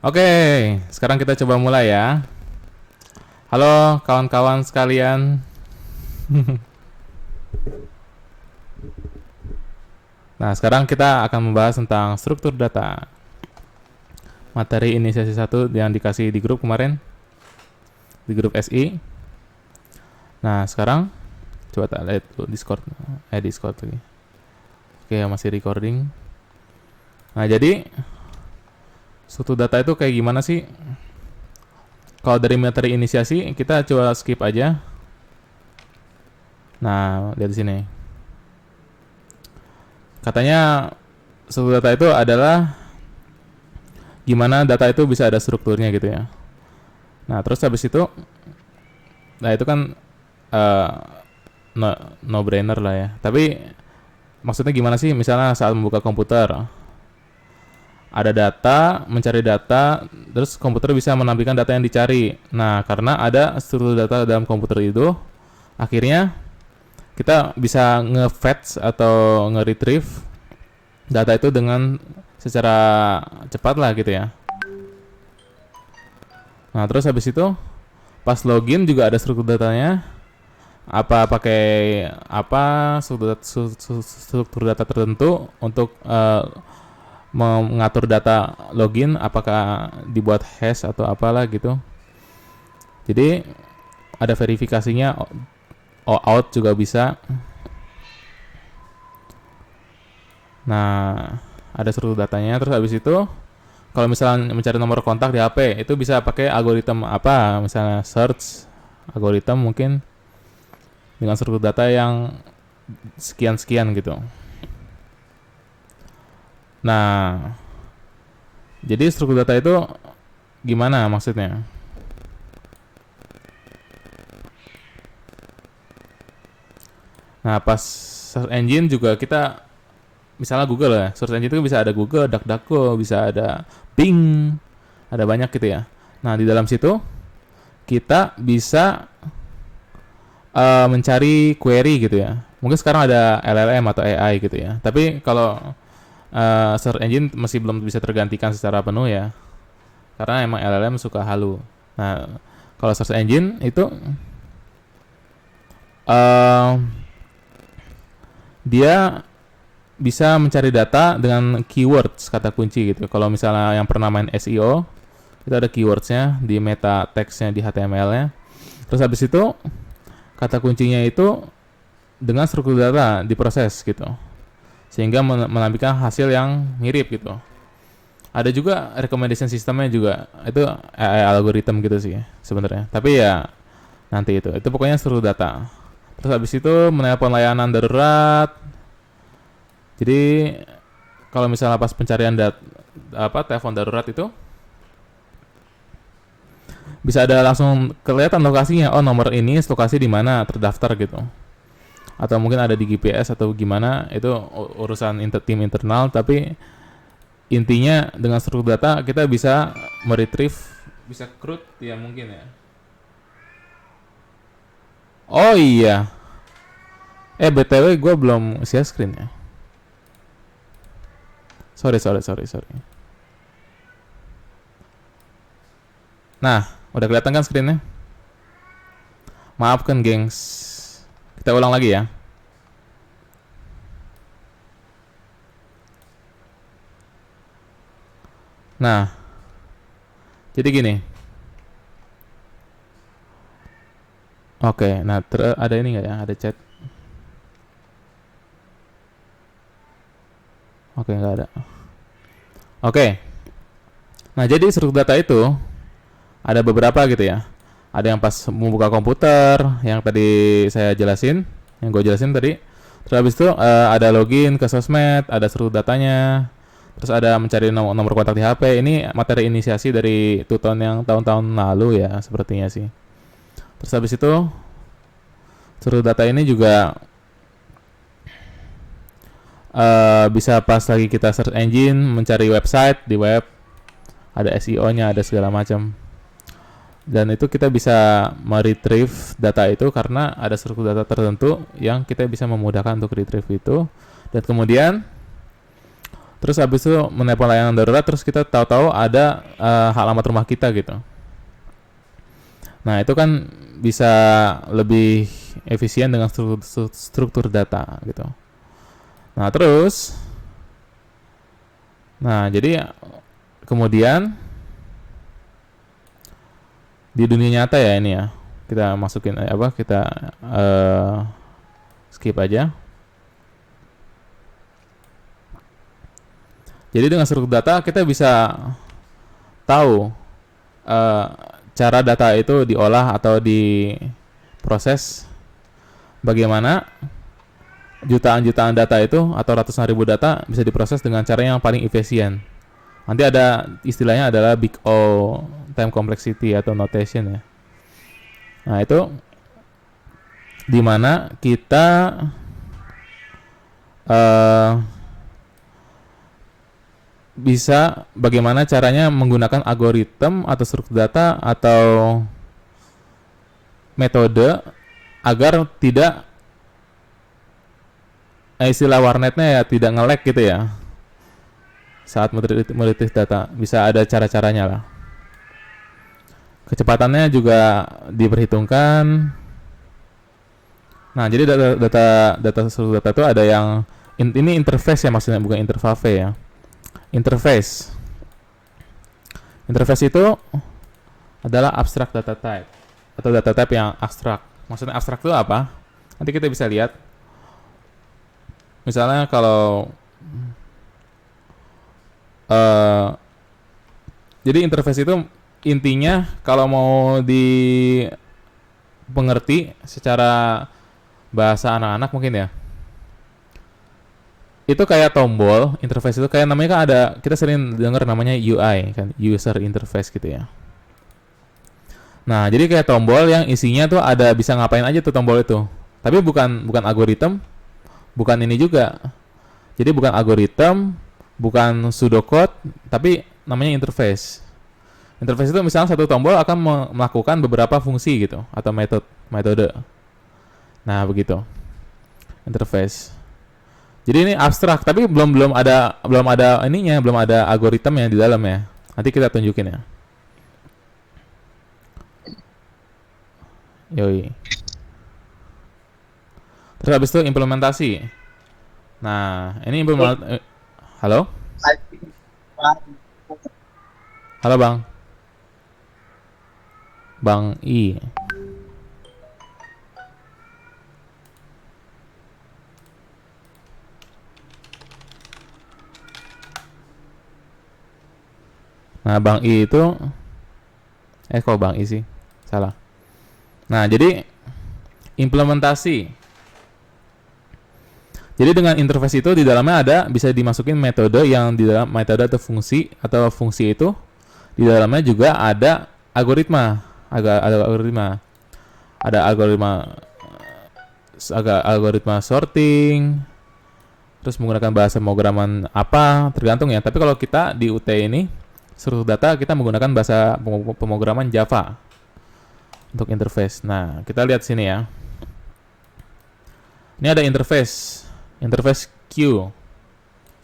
Oke, sekarang kita coba mulai ya. Halo kawan-kawan sekalian. Nah, sekarang kita akan membahas tentang struktur data. Materi inisiasi 1 yang dikasih di grup kemarin, di grup SI. Nah, sekarang coba tak lihat dulu Discord lagi. Oke, masih recording. Nah, jadi struktur data itu kayak gimana sih? Kalau dari materi inisiasi kita coba skip aja. Nah, lihat di sini. Katanya struktur data itu adalah gimana data itu bisa ada strukturnya gitu ya. Nah, terus habis itu, nah itu kan uh, no brainer lah ya. Tapi maksudnya gimana sih? Misalnya saat membuka komputer, ada data, mencari data, terus komputer bisa menampilkan data yang dicari. Nah, karena ada struktur data dalam komputer itu, akhirnya kita bisa nge-fetch atau nge-retrieve data itu dengan secara cepat lah gitu ya. Nah, terus habis itu pas login juga ada struktur datanya. Apa pakai apa struktur data tertentu untuk mengatur data login, apakah dibuat hash atau apalah gitu. Jadi ada verifikasinya, out juga bisa. Nah, ada struktur datanya. Terus habis itu kalau misalnya mencari nomor kontak di HP itu bisa pakai algoritma apa, misalnya search algoritma mungkin dengan struktur data yang sekian-sekian gitu. Nah, jadi struktur data itu gimana maksudnya? Nah, pas search engine juga kita, misalnya Google ya, search engine itu bisa ada Google, DuckDuckGo, bisa ada Bing, ada banyak gitu ya. Nah, di dalam situ kita bisa mencari query gitu ya. Mungkin sekarang ada LLM atau AI gitu ya. Tapi kalau search engine masih belum bisa tergantikan secara penuh ya, karena emang LLM suka halu. Nah, kalau search engine itu dia bisa mencari data dengan keywords, kata kunci gitu. Kalau misalnya yang pernah main SEO, itu ada keywordsnya di meta text-nya di HTML-nya. Terus habis itu kata kuncinya itu dengan struktur data diproses gitu, sehingga menampilkan hasil yang mirip gitu. Ada juga recommendation sistemnya juga, itu AI algorithm gitu sih sebenarnya. Tapi ya nanti itu pokoknya struktur data. Terus habis itu menelpon layanan darurat. Jadi kalau misalnya pas pencarian telepon darurat itu bisa ada langsung kelihatan lokasinya. Oh, nomor ini lokasi di mana terdaftar gitu. Atau mungkin ada di GPS atau gimana, itu urusan tim internal. Tapi intinya dengan struktur data kita bisa meretrieve, bisa CRUD ya mungkin ya. Oh iya, BTW gue belum share screen ya. Sorry. Nah, udah kelihatan kan screennya? Maafkan gengs. Kita ulang lagi ya. Nah, jadi gini. Oke, nah ada ini nggak ya? Ada chat? Oke, nggak ada. Oke. Nah, jadi struktur data itu ada beberapa gitu ya. Ada yang pas membuka komputer, yang tadi saya jelasin, yang gue jelasin tadi. Terus habis itu ada login ke sosmed, ada struktur datanya. Terus ada mencari nomor kontak di HP. Ini materi inisiasi dari tuton yang tahun-tahun lalu ya, sepertinya sih. Terus habis itu struktur data ini juga bisa pas lagi kita search engine, mencari website di web, ada SEO-nya, ada segala macam. Dan itu kita bisa meretrieve data itu karena ada struktur data tertentu yang kita bisa memudahkan untuk retrieve itu. Dan kemudian Terus habis itu menelpon layanan darurat, terus kita tahu-tahu ada alamat rumah kita gitu. Nah, itu kan bisa lebih efisien dengan struktur data gitu. Nah, terus jadi kemudian di dunia nyata ya ini ya. Kita masukin kita skip aja. Jadi dengan struktur data kita bisa tahu cara data itu diolah atau diproses, bagaimana jutaan-jutaan data itu atau ratusan ribu data bisa diproses dengan cara yang paling efisien. Nanti ada istilahnya adalah Big O time complexity atau notation ya. Nah, itu dimana kita bisa bagaimana caranya menggunakan algoritma atau struktur data atau metode agar tidak istilah warnetnya ya tidak nge-lag gitu ya saat meneliti data. Bisa ada cara-caranya lah. Kecepatannya juga diperhitungkan. Nah, jadi data struktur data itu ada yang ini interface ya, maksudnya bukan interface ya. Interface itu adalah abstract data type atau data type yang abstrak. Maksudnya abstrak itu apa? Nanti kita bisa lihat. Misalnya kalau jadi interface itu intinya kalau mau dipengerti secara bahasa anak-anak mungkin ya, itu kayak tombol. Interface itu kayak namanya kan ada, kita sering dengar namanya UI kan, user interface gitu ya. Nah, jadi kayak tombol yang isinya tuh ada bisa ngapain aja tuh tombol itu. Tapi bukan algoritma, bukan ini juga. Jadi bukan algoritma, bukan pseudocode, tapi namanya interface. Interface itu misalnya satu tombol akan melakukan beberapa fungsi gitu atau metode. Nah, begitu. Interface. Jadi ini abstrak, tapi belum ada ininya, belum ada algoritma yang di dalam ya. Nanti kita tunjukin ya. Yoi. Terus habis itu implementasi. Nah, ini implementasi. Halo? Halo, Bang. Bang I. Nah, Bang I itu kok Bang I sih? Salah. Nah, jadi implementasi. Jadi dengan interface itu di dalamnya ada bisa dimasukin metode yang di dalam metode atau fungsi itu di dalamnya juga ada algoritma. Ada algoritma sorting, terus menggunakan bahasa pemrograman apa tergantung ya. Tapi kalau kita di UT ini struktur data kita menggunakan bahasa pemrograman Java untuk interface. Nah, kita lihat sini ya. Ini ada interface Q,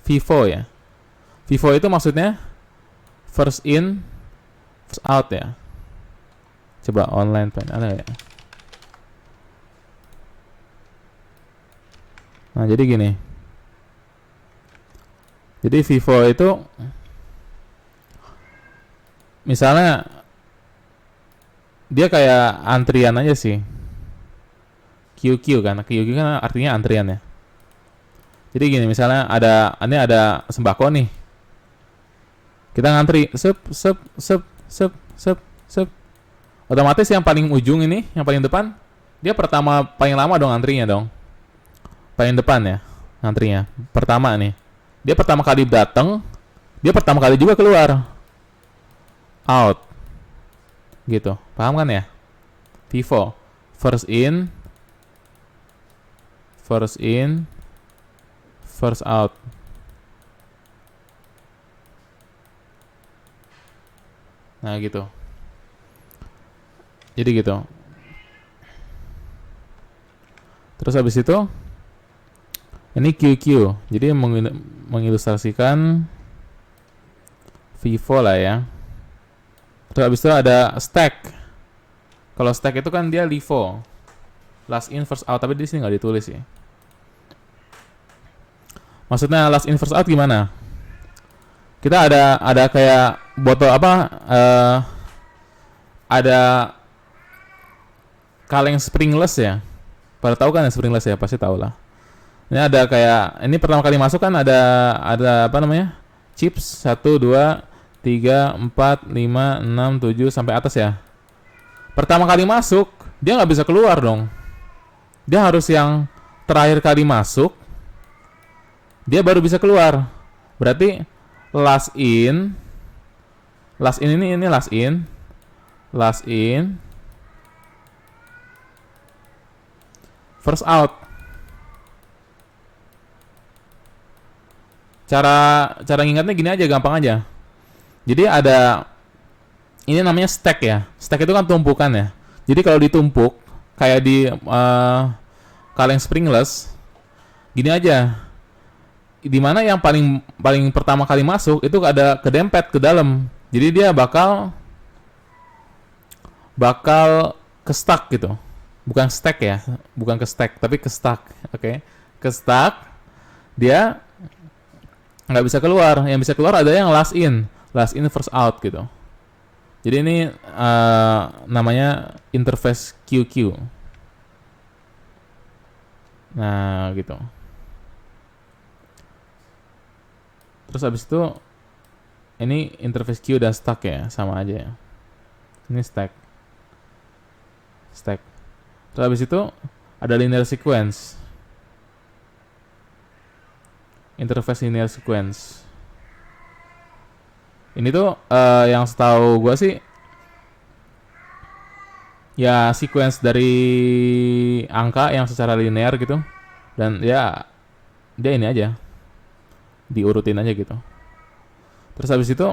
FIFO ya. FIFO itu maksudnya first in, first out ya. Coba online plan ada ya. Nah, jadi gini. Jadi FIFO itu misalnya dia kayak antrian aja sih. QQ kan artinya antrian ya. Jadi gini, misalnya ini ada sembako nih. Kita ngantri, sep. Otomatis yang paling ujung ini, yang paling depan, dia paling lama dong antrinya dong. Paling depan ya, antrinya. Pertama nih. Dia pertama kali datang, dia pertama kali juga keluar. Out. Gitu. Paham kan ya? FIFO. First in, first out. Nah, gitu. Jadi gitu. Terus habis itu Ini QQ. Jadi mengilustrasikan Vivo lah ya. Terus habis itu ada stack. Kalau stack itu kan dia LIFO. Last in first out, tapi di sini nggak ditulis sih. Maksudnya last in first out gimana? Kita ada kayak botol apa? Ada kaleng springless ya. Pada tahu kan yang springless ya, pasti tahu lah. Ini ada kayak ini pertama kali masuk kan ada apa namanya? Chips 1 2 3 4 5 6 7 sampai atas ya. Pertama kali masuk, dia nggak bisa keluar dong. Dia harus yang terakhir kali masuk, dia baru bisa keluar. Berarti last in ini last in, first out. Cara ngingatnya gini aja, gampang aja. Jadi ada ini namanya stack ya. Stack itu kan tumpukan ya. Jadi kalau ditumpuk kayak di kaleng springless, gini aja. Di mana yang paling pertama kali masuk itu ada kedempet ke dalam. Jadi dia bakal ke stuck gitu. Bukan stack ya, bukan ke stack tapi ke stuck. Oke. Ke stuck, dia nggak bisa keluar. Yang bisa keluar ada yang last in first out gitu. Jadi ini namanya interface QQ. Nah gitu. Terus abis itu ini interface queue dan stack ya, sama aja ya. Ini stack. Terus abis itu ada linear sequence. Interface linear sequence. Ini tuh yang setahu gue sih ya sequence dari angka yang secara linear gitu. Dan ya dia ini aja, diurutin aja gitu. Terus habis itu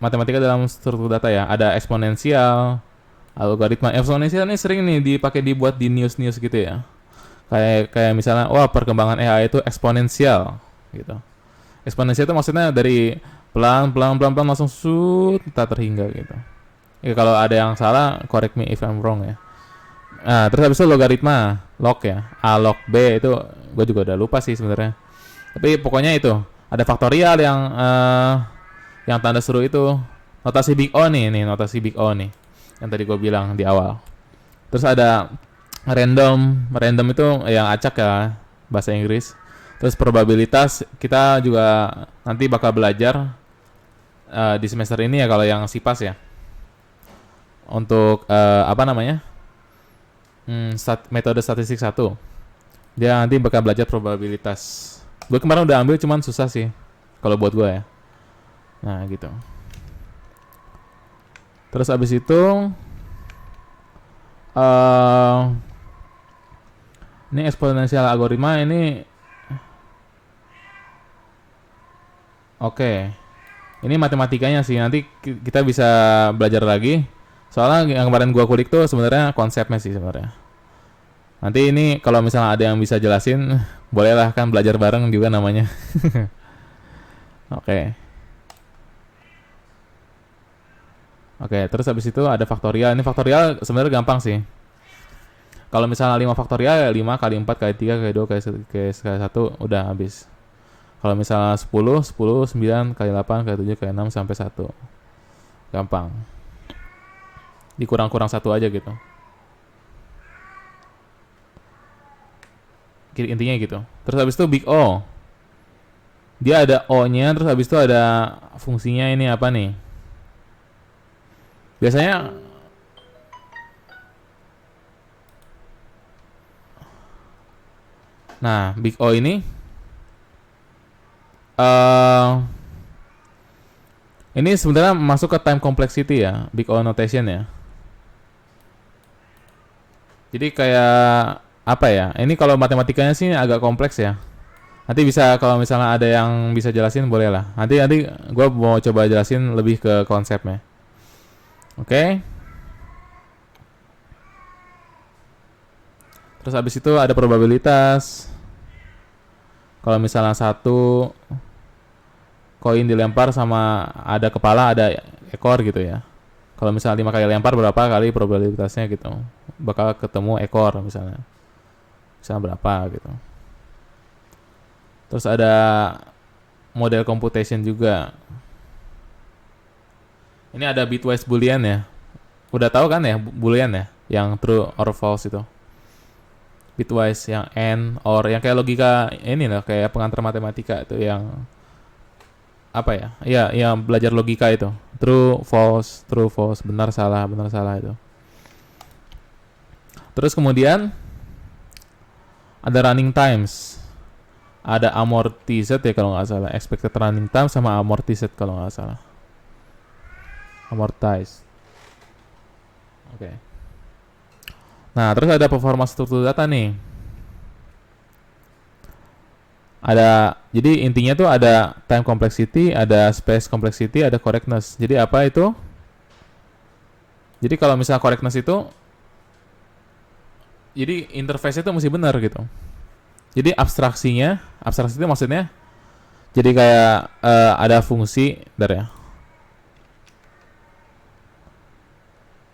matematika dalam struktur data ya, ada eksponensial, algoritma. Eksponensial ini sering nih dibuat di news gitu ya. Kayak misalnya wah perkembangan AI itu eksponensial gitu. Eksponensial itu maksudnya dari pelan langsung tak terhingga gitu. Ya kalau ada yang salah correct me if I'm wrong ya. Nah, terus habis itu logaritma, log ya. A log B itu gue juga udah lupa sih sebenarnya. Tapi pokoknya itu ada faktorial yang tanda seru itu notasi big O nih notasi big O nih yang tadi gue bilang di awal. Terus ada random itu yang acak ya bahasa Inggris. Terus probabilitas kita juga nanti bakal belajar di semester ini ya kalau yang SIPAS ya. Untuk apa namanya? Metode statistik 1. Dia nanti bakal belajar probabilitas. Gue kemarin udah ambil cuman susah sih kalau buat gue ya. Nah gitu. Terus abis itu ini eksponensial algoritma ini oke. Ini matematikanya sih, nanti kita bisa belajar lagi. Soalnya yang kemarin gua kulik tuh sebenarnya konsepnya sih sebenarnya. Nanti ini kalau misalnya ada yang bisa jelasin, bolehlah kan belajar bareng juga namanya. Oke. Oke, terus habis itu ada faktorial. Ini faktorial sebenarnya gampang sih. Kalau misalnya 5 faktorial ya 5 kali 4 kali 3 kali 2 kali 1 udah habis. Kalau misalnya 10 9 kali 8 kali 7 kali 6 sampai 1. Gampang. Dikurang-kurang 1 aja gitu. Intinya gitu. Terus habis itu big O. Dia ada O-nya, terus habis itu ada fungsinya ini apa nih? Biasanya nah, big O ini ini sebenarnya masuk ke time complexity ya, big O notation ya. Jadi kayak apa ya? Ini kalau matematikanya sih agak kompleks ya. Nanti bisa kalau misalnya ada yang bisa jelasin boleh lah. Nanti gue mau coba jelasin lebih ke konsepnya. Oke. Terus abis itu ada probabilitas. Kalau misalnya satu koin dilempar sama ada kepala, ada ekor gitu ya. Kalau misalnya 5 kali lempar, berapa kali probabilitasnya gitu. Bakal ketemu ekor misalnya. Misalnya berapa gitu. Terus ada model computation juga. Ini ada bitwise boolean ya. Udah tahu kan ya boolean ya, yang true or false itu. Bitwise yang and or yang kayak logika ini loh, kayak pengantar matematika itu yang apa ya? Iya, yang belajar logika itu. True false, benar salah itu. Terus kemudian ada running times. Ada amortized ya kalau nggak salah. Expected running time sama amortized kalau nggak salah. Amortized. Oke. Nah, terus ada performance struktur data nih. Jadi intinya tuh ada time complexity, ada space complexity, ada correctness. Jadi apa itu? Jadi kalau misalnya correctness itu, jadi interface itu mesti benar gitu. Jadi abstraksi itu maksudnya, jadi kayak ada fungsi, bentar ya.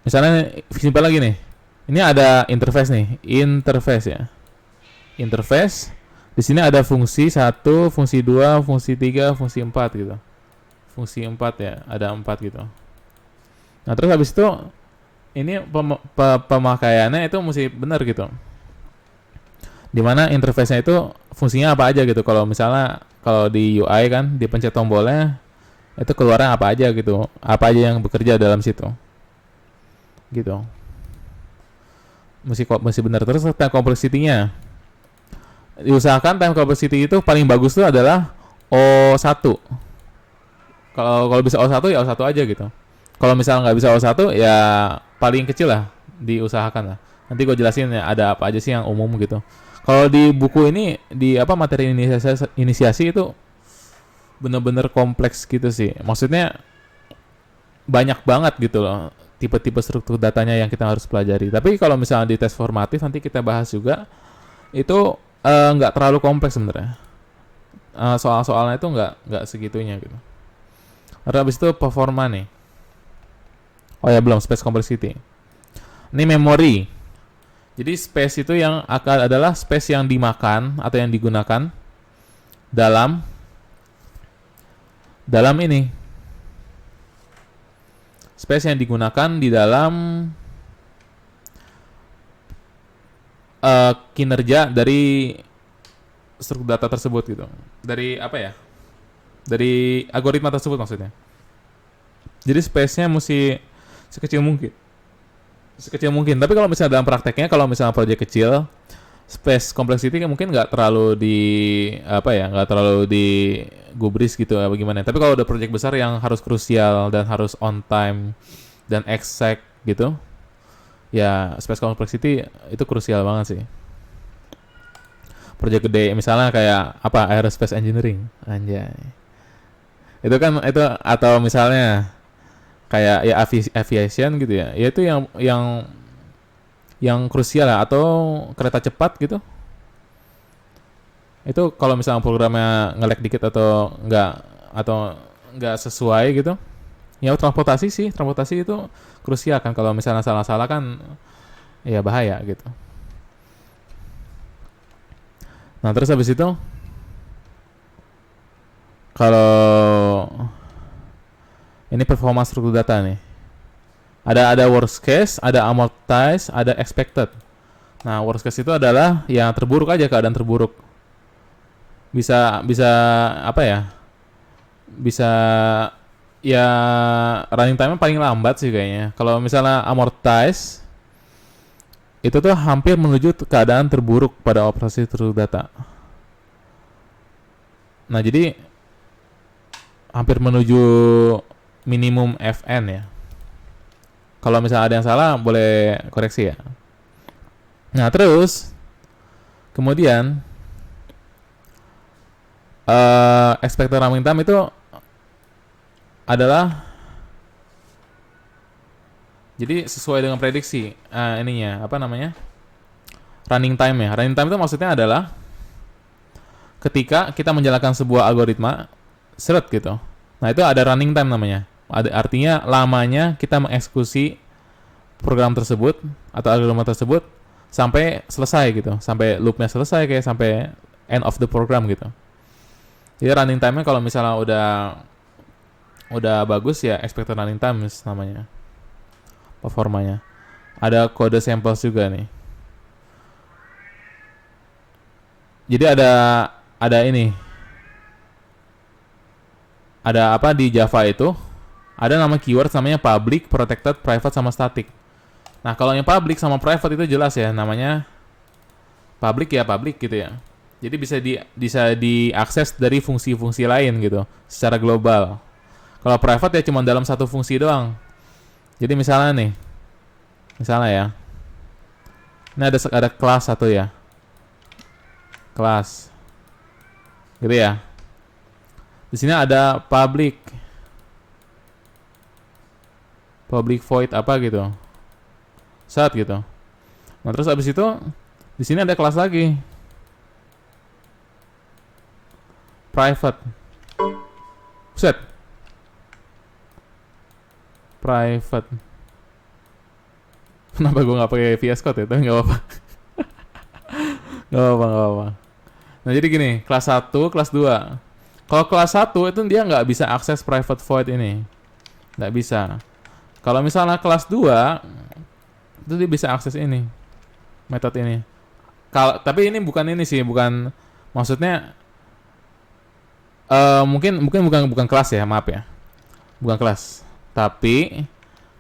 Misalnya simpel lagi nih. Ini ada interface nih, interface ya. Interface. Di sini ada fungsi 1, fungsi 2, fungsi 3, fungsi 4 gitu. Fungsi 4 ya, ada 4 gitu. Nah, terus habis itu ini pemakaiannya itu mesti benar gitu. Dimana interface-nya itu fungsinya apa aja gitu. Kalau misalnya kalau di UI kan dipencet tombolnya itu keluarnya apa aja gitu. Apa aja yang bekerja dalam situ. Gitu. Mesti benar. Terus time complexity-nya. Diusahakan time complexity itu paling bagus tuh adalah O1. Kalau bisa O1 ya O1 aja gitu. Kalau misalnya nggak bisa O1 ya paling kecil lah diusahakan lah. Nanti gue jelasin ya ada apa aja sih yang umum gitu. Kalau di buku ini di materi inisiasi itu bener-bener kompleks gitu sih. Maksudnya banyak banget gitu loh tipe-tipe struktur datanya yang kita harus pelajari. Tapi kalau misalnya di tes formatif nanti kita bahas juga itu nggak terlalu kompleks sebenarnya. Soal-soalnya itu nggak segitunya gitu. Lalu habis itu performa nih. Oh ya belum space complexity. Ini memory. Jadi space itu yang akan adalah space yang dimakan atau yang digunakan dalam ini. Space yang digunakan di dalam kinerja dari struktur data tersebut gitu. Dari apa ya? Dari algoritma tersebut maksudnya. Jadi space-nya mesti sekecil mungkin. Tapi kalau misalnya dalam prakteknya, kalau misalnya proyek kecil, space complexity mungkin nggak terlalu nggak terlalu digubris gitu apa gimana. Tapi kalau udah proyek besar yang harus krusial dan harus on time dan exact gitu, ya space complexity itu krusial banget sih. Proyek gede misalnya kayak aerospace engineering, anjay. Itu kan atau misalnya kayak ya aviation gitu ya. Ya itu yang krusial lah, atau kereta cepat gitu. Itu kalau misalnya programnya nge-lag dikit atau nggak sesuai gitu. Ya transportasi itu krusial kan, kalau misalnya salah-salah kan ya bahaya gitu. Nah, terus habis itu kalau ini performance struktur data nih. Ada worst case, ada amortized, ada expected. Nah, worst case itu adalah yang terburuk aja, keadaan terburuk. Bisa apa ya? Bisa ya running time-nya paling lambat sih kayaknya. Kalau misalnya amortized itu tuh hampir menuju keadaan terburuk pada operasi struktur data. Nah, jadi hampir menuju minimum FN ya. Kalau misalnya ada yang salah boleh koreksi ya. Nah, terus kemudian expected running time itu adalah jadi sesuai dengan prediksi running time ya. Running time itu maksudnya adalah ketika kita menjalankan sebuah algoritma seret gitu. Nah, itu ada running time namanya. Artinya lamanya kita mengeksekusi program tersebut atau algoritma tersebut sampai selesai gitu, sampai loopnya selesai, kayak sampai end of the program gitu. Jadi running time-nya kalau misalnya udah bagus ya expected running time namanya, performanya. Ada kode samples juga nih. Jadi ada ini, ada apa di Java itu, ada nama keyword namanya public, protected, private, sama static. Nah, kalau yang public sama private itu jelas ya, namanya public ya public gitu ya. Jadi bisa diakses dari fungsi-fungsi lain gitu, secara global. Kalau private ya cuma dalam satu fungsi doang. Jadi misalnya ya, ini ada kelas satu ya, kelas, gitu ya. Di sini ada public void apa gitu, set gitu. Nah, terus abis itu di sini ada kelas lagi, private, set, private. Kenapa gue nggak pakai VS Code ya? Tapi nggak apa-apa. Nggak apa-apa. Nah, jadi gini, kelas 1, kelas 2. Kalau kelas 1 itu dia nggak bisa akses private void ini. Nggak bisa. Kalau misalnya kelas 2, itu dia bisa akses ini, metode ini. Tapi ini bukan ini sih, bukan, maksudnya mungkin bukan kelas ya, maaf ya. Bukan kelas. Tapi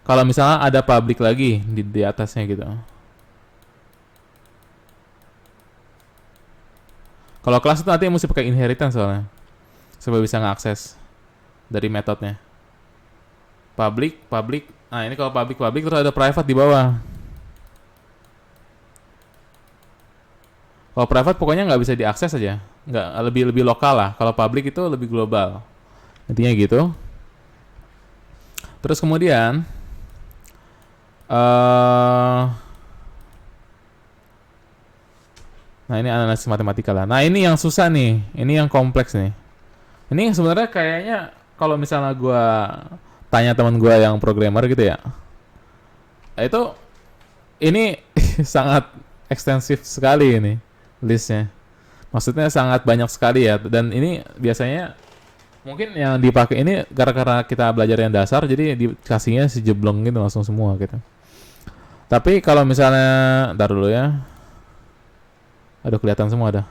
kalau misalnya ada public lagi di atasnya gitu. Kalau kelas itu nanti mesti pakai inheritance soalnya, supaya bisa ngakses dari metodenya. Public. Nah, ini kalau public terus ada private di bawah. Kalau private pokoknya nggak bisa diakses aja, nggak, lebih lokal lah. Kalau public itu lebih global. Intinya gitu. Terus kemudian nah, ini analisis matematika lah. Nah, ini yang susah nih, ini yang kompleks nih. Ini sebenarnya kayaknya kalau misalnya gue tanya teman gue yang programmer gitu ya, itu ini sangat ekstensif sekali ini listnya. Maksudnya sangat banyak sekali ya. Dan ini biasanya mungkin yang dipakai ini gara-gara kita belajar yang dasar, jadi dikasihnya sejeblong gitu langsung semua gitu. Tapi kalau misalnya, ntar dulu ya. Aduh, kelihatan semua dah.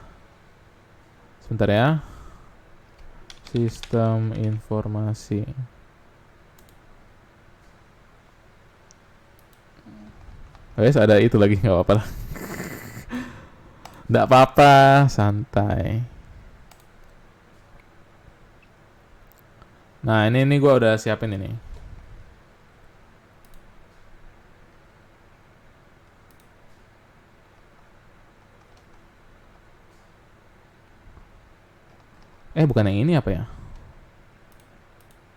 Sebentar ya. Sistem informasi. Guys, ada itu lagi, nggak apa-apa lah. Nggak apa-apa, santai. Nah, ini gue udah siapin ini. Bukan yang ini apa ya?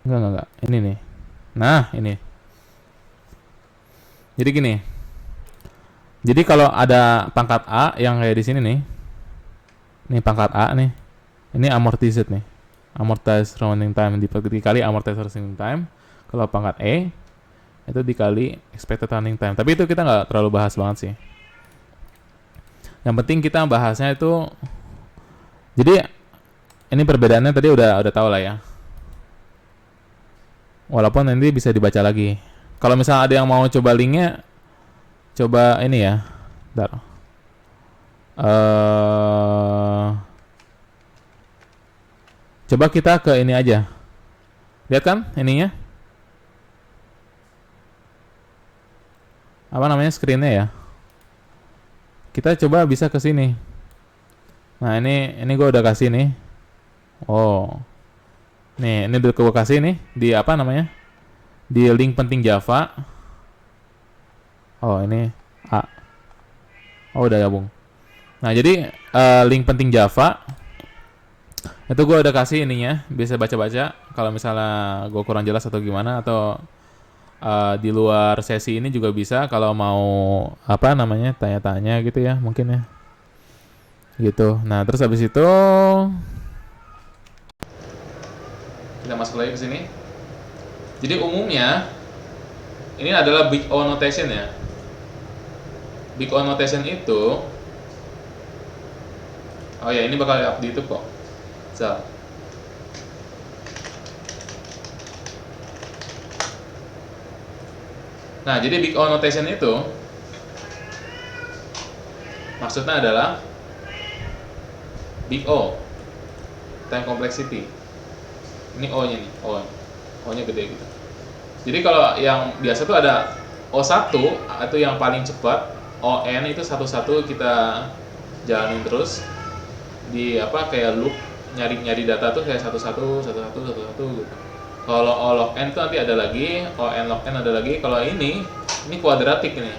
Enggak. Ini nih. Nah, ini. Jadi gini. Jadi kalau ada pangkat A yang kayak di sini nih. Ini pangkat A nih. Ini amortized nih. Amortized running time dikali amortized running time. Kalau pangkat E itu dikali expected running time. Tapi itu kita nggak terlalu bahas banget sih. Yang penting kita bahasnya itu, jadi ini perbedaannya tadi udah tahu lah ya. Walaupun nanti bisa dibaca lagi. Kalau misalnya ada yang mau coba linknya, coba ini ya. Bentar. Coba kita ke ini aja. Lihat kan ininya? Apa namanya screen-nya ya? Kita coba bisa ke sini. Nah, ini gue udah kasih nih. Oh. Nih, ini udah gue kasih nih di apa namanya? Di link penting Java. Oh, ini A. Oh, udah gabung. Nah, jadi link penting Java itu gue udah kasih ininya, bisa baca-baca. Kalau misalnya gue kurang jelas atau gimana, atau di luar sesi ini juga bisa kalau mau apa namanya tanya-tanya gitu ya, mungkin ya. gitu. Nah terus habis itu kita masuk lagi ke sini. Jadi umumnya ini adalah big O notation ya. Big O notation itu, oh ya ini bakal up di YouTube kok. So. Nah jadi big O notation itu maksudnya adalah big O, time complexity. Ini O-nya nih, O-nya gede gitu. Jadi kalau yang biasa tuh ada O1 itu yang paling cepat, ON itu satu-satu kita jalanin terus di apa kayak loop nyari data tuh kayak satu-satu gitu. Kalau O log N tuh nanti ada lagi, ON log N ada lagi. Kalau ini kuadratik ini.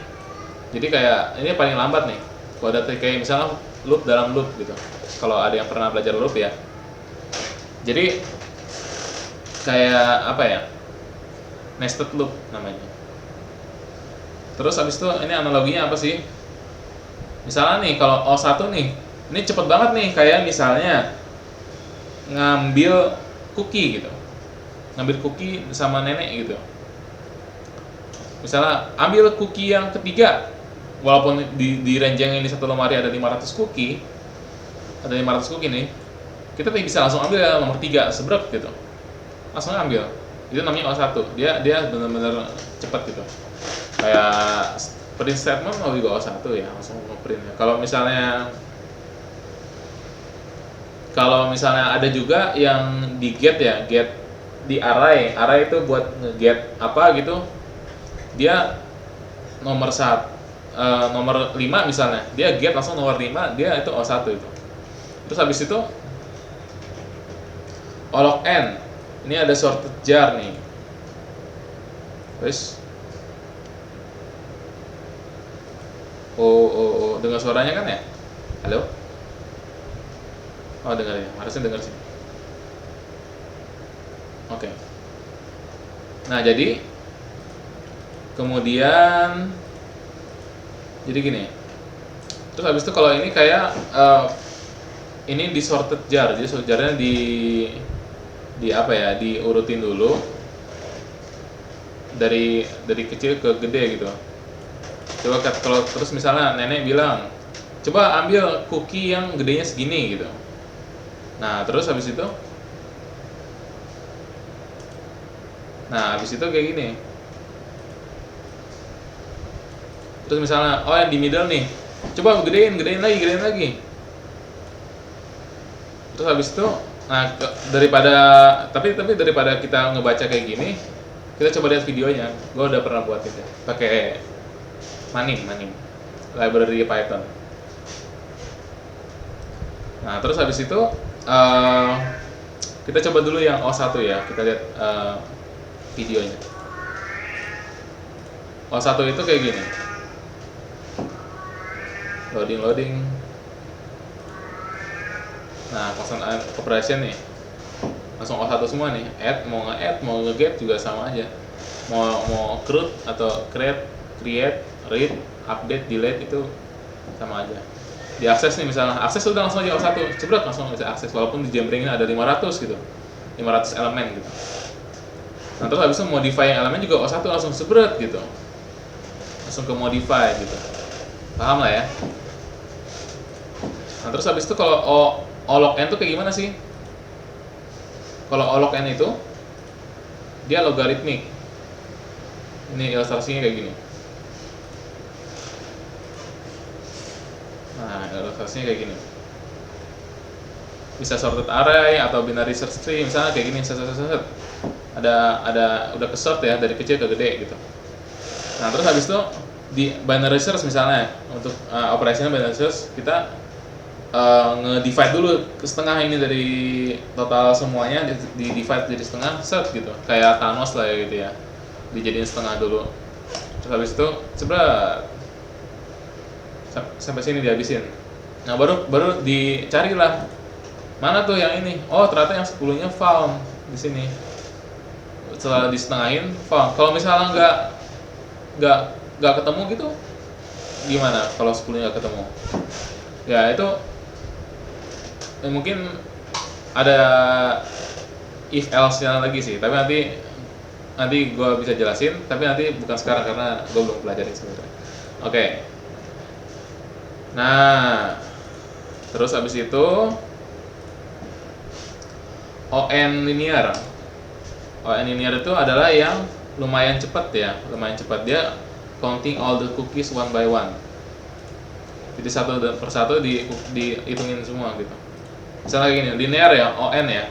Jadi kayak ini paling lambat nih. Kuadratik kayak misalnya loop dalam loop gitu. Kalau ada yang pernah belajar loop ya. Jadi kayak apa ya? Nested loop namanya. Terus habis itu ini analoginya apa sih? Misalnya nih kalau O1 nih, ini cepet banget nih kayak misalnya ngambil cookie gitu. Ngambil cookie sama nenek gitu. Misalnya ambil cookie yang ketiga, walaupun di range yang ini satu lemari ada 500 cookie, nih, kita bisa langsung ambil ya, nomor 3 sebrek gitu. Langsung ambil. Itu namanya O1. Dia benar-benar cepat gitu. Kayak print statement mau juga O1 ya, langsung print ya. Kalau misalnya ada juga yang di get ya, get di array itu buat nge-get apa gitu. Dia nomor 5 misalnya, dia get langsung nomor 5, dia itu O1 itu. Terus habis itu O log N. Ini ada sorted jar nih. Terus dengar suaranya kan ya? Halo? Oh dengar ya, harusnya dengar sih. Oke. Nah jadi kemudian jadi gini. Terus habis itu kalau ini kayak ini di sorted jar, jadi sorted jarnya di apa ya, diurutin dulu dari kecil ke gede gitu. Coba kalau terus misalnya nenek bilang coba ambil cookie yang gedenya segini gitu. Nah terus habis itu kayak gini. Terus misalnya oh yang di middle nih, coba gedein lagi. Terus habis itu daripada kita ngebaca kayak gini, kita coba lihat videonya. Gue udah pernah buat itu pakai manim library Python. Nah terus habis itu kita coba dulu yang O1 ya, kita lihat videonya. O1 itu kayak gini, loading. Nah, constant operation nih, langsung O1 semua nih. Add, mau nge-get juga sama aja. Mau create atau create, read, update, delete itu sama aja. Diakses nih misalnya, akses udah langsung aja O1, cebrek langsung bisa akses walaupun di Jamringnya ada 500 gitu. 500 elemen gitu. Nah, terus habis itu modify yang elemen juga O1 langsung sebret gitu. Langsung ke modify gitu. Paham lah ya? Nah, terus habis itu kalau O log N itu kayak gimana sih? Kalau O log N itu dia logaritmik. Ini ilustrasinya kayak gini. Nah, ilustrasinya kayak gini. Bisa sorted array atau binary search tree misalnya kayak gini, set. Ada udah ke sort ya dari kecil ke gede gitu. Nah, terus habis itu di binary search misalnya untuk operasinya binary search kita nge-divide dulu ke setengah ini dari total semuanya di-divide jadi setengah set gitu. Kayak Thanos lah ya gitu ya. Dijadiin setengah dulu. Terus habis itu sebrat sampai sini dihabisin. Nah, baru dicarilah mana tuh yang ini. Oh, ternyata yang 10-nya found di sini. Setelah disetengahin found. Kalau misalnya nggak ketemu gitu gimana kalau 10-nya nggak ketemu? Ya itu mungkin ada if else nya lagi sih, tapi nanti gue bisa jelasin, tapi nanti bukan sekarang karena gue belum pelajarin sebenarnya. Oke. Nah, terus abis itu ON linear. ON linear itu adalah yang lumayan cepat ya, lumayan cepat, dia counting all the cookies one by one. Jadi satu per satu dihitungin semua gitu. Misalnya kayak gini, linear ya, ON ya.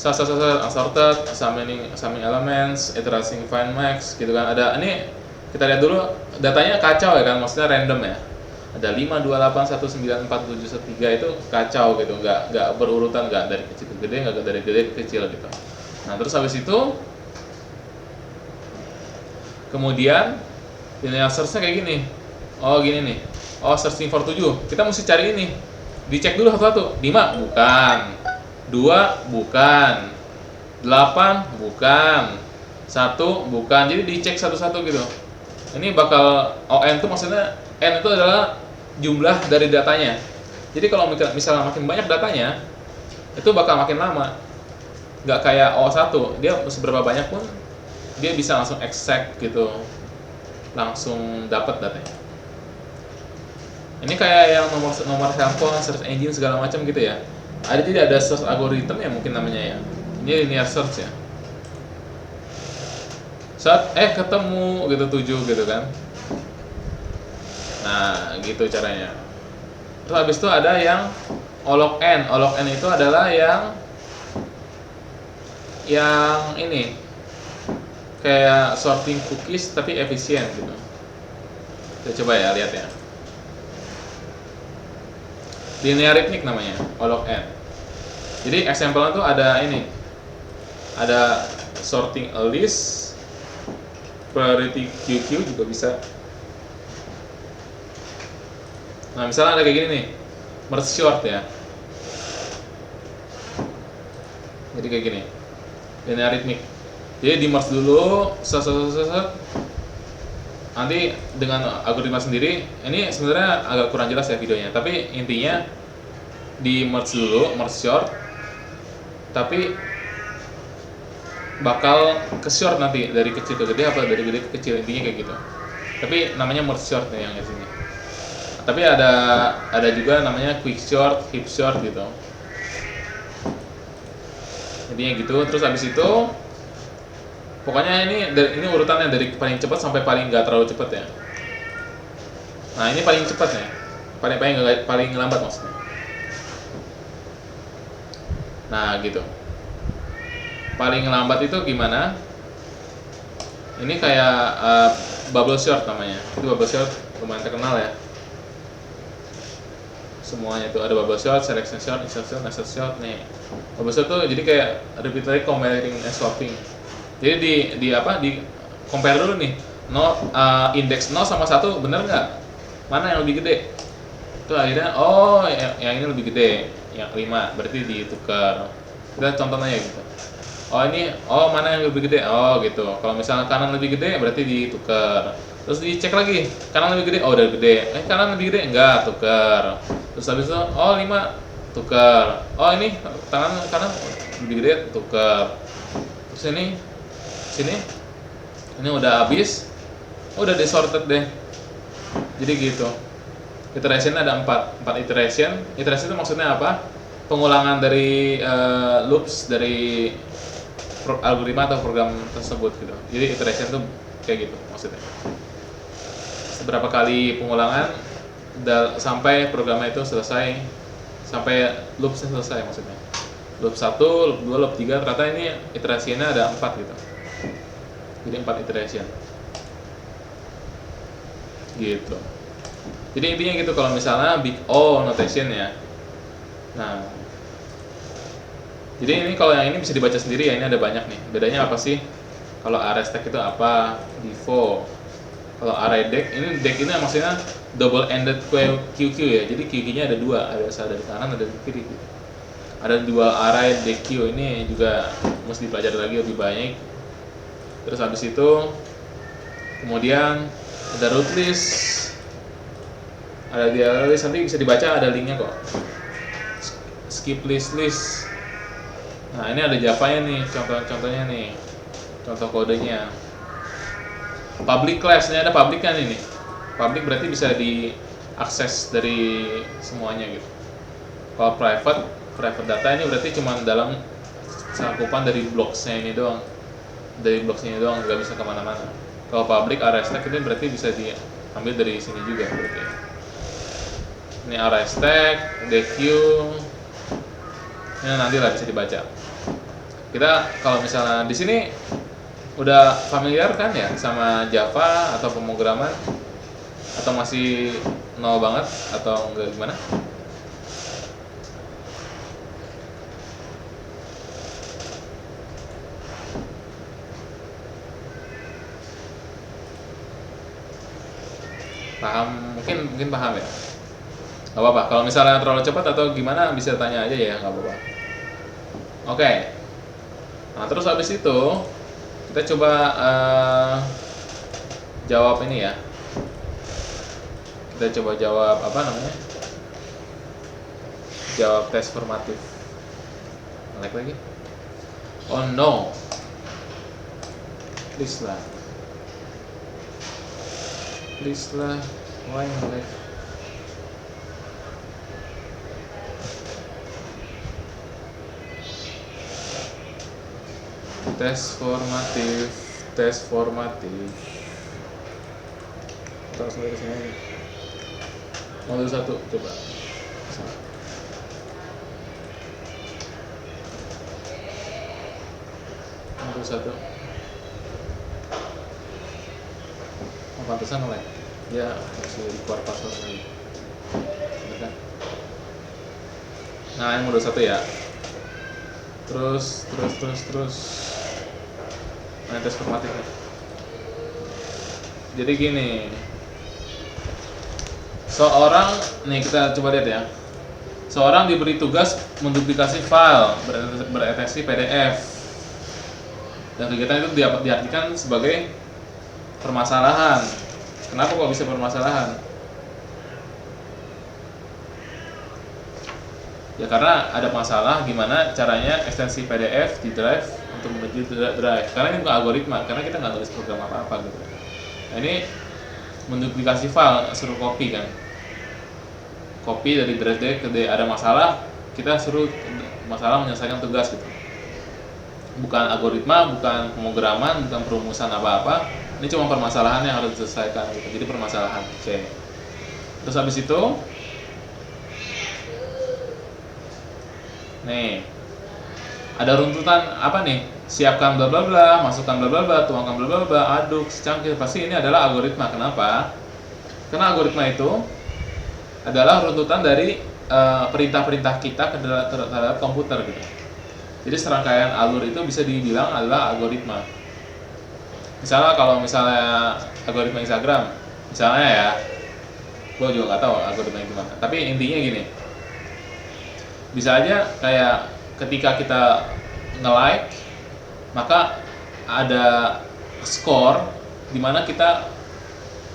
Unsorted, summing elements, iterating find max gitu kan. Ada ini kita lihat dulu datanya kacau ya kan, maksudnya random ya. Ada 5, 2, 8, 1, 9, 4, 7, 3 itu kacau gitu, nggak berurutan, nggak dari kecil ke gede, nggak dari gede ke kecil gitu. Nah terus habis itu kemudian linear search-nya kayak gini. Oh gini nih, oh searching for 7, kita mesti cari ini, dicek dulu satu-satu. 5 bukan, 2 bukan, 8 bukan, 1 bukan, jadi dicek satu-satu gitu. Ini bakal ON itu maksudnya N itu adalah jumlah dari datanya. Jadi kalau misalnya makin banyak datanya, itu bakal makin lama. Nggak kayak O1, dia seberapa banyak pun dia bisa langsung exact gitu, langsung dapat datanya. Ini kayak yang nomor handphone, search engine segala macam gitu ya. Jadi ada search algorithm ya mungkin namanya ya. Ini linear search ya. Saat ketemu gitu 7 gitu kan. Nah, gitu caranya. Terus habis itu ada yang O log N. O log N itu adalah yang ini kayak sorting cookies tapi efisien gitu. Kita coba ya, lihat ya. Linearitmic namanya, O log N. Jadi example-nya tuh ada ini. Ada sorting a list, priority QQ juga bisa. Nah, misalnya ada kayak gini nih, merge sort ya. Jadi kayak gini, linearitmic. Jadi di merge dulu, nanti dengan algoritma sendiri. Ini sebenarnya agak kurang jelas ya videonya, tapi intinya di merge dulu, merge sort, tapi bakal ke sort nanti dari kecil ke gede apa dari gede ke kecil, intinya kayak gitu. Tapi namanya merge sort nih yang di sini. Tapi ada juga namanya quick sort, heap sort gitu. Intinya gitu. Terus habis itu pokoknya ini urutannya dari paling cepat sampai paling nggak terlalu cepat ya. Nah, ini paling cepat ya. Paling lambat maksudnya. Nah, gitu. Paling lambat itu gimana? Ini kayak bubble sort namanya. Itu bubble sort lumayan terkenal ya. Semuanya itu ada bubble sort, selection sort, insert sort, nested sort nih. Bubble sort tuh jadi kayak repeatedly comparing and swapping. Jadi di compare dulu nih. Indeks 0 sama 1 bener nggak? Mana yang lebih gede? Itu akhirnya yang ini lebih gede, yang 5 berarti ditukar. Kita contohnya gitu. Mana yang lebih gede? Oh gitu. Kalau misalnya kanan lebih gede berarti ditukar. Terus dicek lagi, kanan lebih gede, udah gede. Kanan lebih gede, enggak, tukar. Terus habis itu, 5, tukar. Ini kanan lebih gede, tukar. Terus sini ini udah habis, udah disorted deh. Jadi gitu. Iteration ada 4 iteration. Iteration itu maksudnya apa? Pengulangan dari loops dari algoritma atau program tersebut gitu. Jadi iteration itu kayak gitu maksudnya. Beberapa kali pengulangan sampai programnya itu selesai, sampai loopnya selesai maksudnya. Loop 1, loop 2, loop 3, ternyata ini iterasinya ada 4 gitu. Jadi 4 iteration. Gitu. Jadi intinya gitu kalau misalnya big O notation ya. Nah, jadi ini kalau yang ini bisa dibaca sendiri ya, ini ada banyak nih. Bedanya apa sih? Kalau array stack itu apa? Default. Kalau array deck ini maksudnya double ended QQ ya. Jadi QQ-nya ada 2, ada dari kanan ada dari kiri. Ada 2 array DQ, ini juga mesti dipelajari lagi lebih banyak. Terus habis itu kemudian ada root list. Ada dia list, nanti bisa dibaca, ada linknya kok. skip list. Nah ini ada Java-nya nih, contohnya nih, contoh kodenya. Public class, ini ada public kan ini. Public berarti bisa diakses dari semuanya gitu. Kalau private data ini berarti cuma dalam cakupan dari blocksnya ini doang. Dari blocksnya ini doang, nggak bisa kemana-mana. Kalau public array stack ini berarti bisa diambil dari sini juga berarti. Ini array stack, deq, ini nanti lah bisa dibaca. Kita kalau misalnya di sini udah familiar kan ya sama Java atau pemrograman, atau masih nol banget atau enggak gimana? Paham, mungkin paham ya. Gak apa-apa, kalau misalnya terlalu cepat atau gimana bisa tanya aja ya, gak apa-apa. Oke. Nah terus habis itu kita coba jawab ini ya. Kita coba jawab apa namanya? Jawab tes formatif. Nge-lag lagi. Oh no. Please lah. Why nge-lag? Tes formatif. Terus lagi sini aja. Modul 1 coba. Modul 1. Oh, pantesan nge-lag. Ya, masih keluar password lagi. Betul. Nah, ini modul 1 ya. Terus. Nah, tes formatifnya. Jadi gini. Seorang, nih kita coba lihat ya. Seorang diberi tugas menduplikasi file beretensi PDF. Dan kegiatan itu diartikan sebagai permasalahan. Kenapa kok bisa permasalahan? Ya karena ada masalah gimana caranya ekstensi PDF di drive untuk menuju drive. Karena ini bukan algoritma, karena kita nggak tulis program apa-apa gitu. Nah ini menduplikasi file, suruh copy kan. Copy dari drive D ke D, ada masalah, kita suruh masalah menyelesaikan tugas gitu. Bukan algoritma, bukan pemrograman, bukan perumusan apa-apa. Ini cuma permasalahan yang harus diselesaikan gitu. Jadi permasalahan C. Terus habis itu nih ada runtutan apa nih? Siapkan bla bla bla, masukkan bla bla bla, tuangkan bla bla bla, aduk secangkir. Pasti ini adalah algoritma. Kenapa? Karena algoritma itu adalah runtutan dari perintah-perintah kita terhadap komputer gitu. Jadi serangkaian alur itu bisa dibilang adalah algoritma. Misalnya kalau algoritma Instagram, misalnya ya, gue juga nggak tahu algoritma gimana. Tapi intinya gini, bisa aja kayak ketika kita nge-like, maka ada skor di mana kita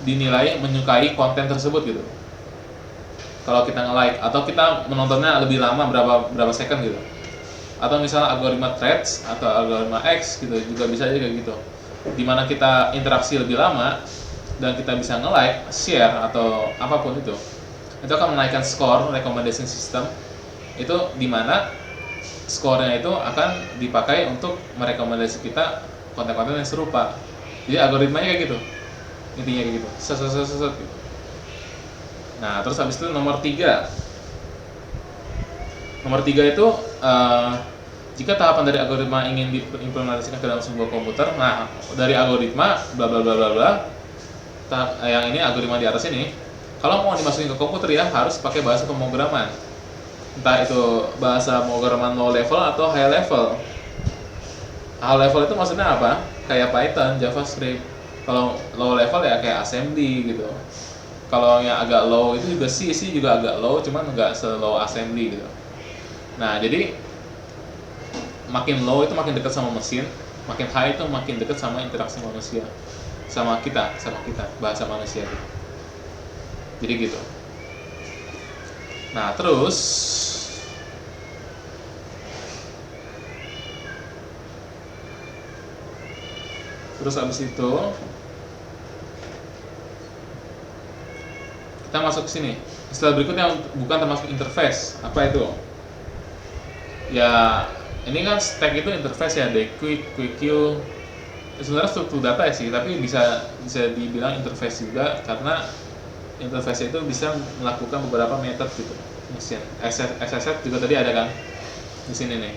dinilai menyukai konten tersebut gitu. Kalau kita nge-like atau kita menontonnya lebih lama berapa second gitu. Atau misalnya algoritma threads atau algoritma X gitu juga bisa aja kayak gitu. Dimana kita interaksi lebih lama dan kita bisa nge-like, share atau apapun itu akan menaikkan skor recommendation system. Itu dimana skornya itu akan dipakai untuk merekomendasi kita konten-konten yang serupa. Jadi algoritmanya kayak gitu, intinya kayak gitu, set gitu. Nah terus habis itu nomor 3 itu jika tahapan dari algoritma ingin diimplementasikan ke dalam sebuah komputer, nah dari algoritma bla bla bla bla bla, yang ini algoritma di atas ini, kalau mau dimasukin ke komputer ya harus pakai bahasa pemrograman, entah itu bahasa pemrograman low level atau high level. High level itu maksudnya apa? Kayak Python, JavaScript. Kalau low level ya kayak assembly gitu. Kalau yang agak low itu juga C juga agak low, cuman nggak se-low assembly gitu. Nah jadi makin low itu makin dekat sama mesin, makin high itu makin dekat sama interaksi manusia, sama kita bahasa manusia gitu. Jadi gitu. Nah terus Terus abis itu kita masuk ke sini. Istilah berikutnya bukan termasuk interface. Apa itu? Ya, ini kan stack itu interface ya, DQuick, QuickQ. Sebenarnya struktur data ya sih, tapi bisa dibilang interface juga karena interface itu bisa melakukan beberapa method gitu. SSS juga tadi ada kan di sini nih.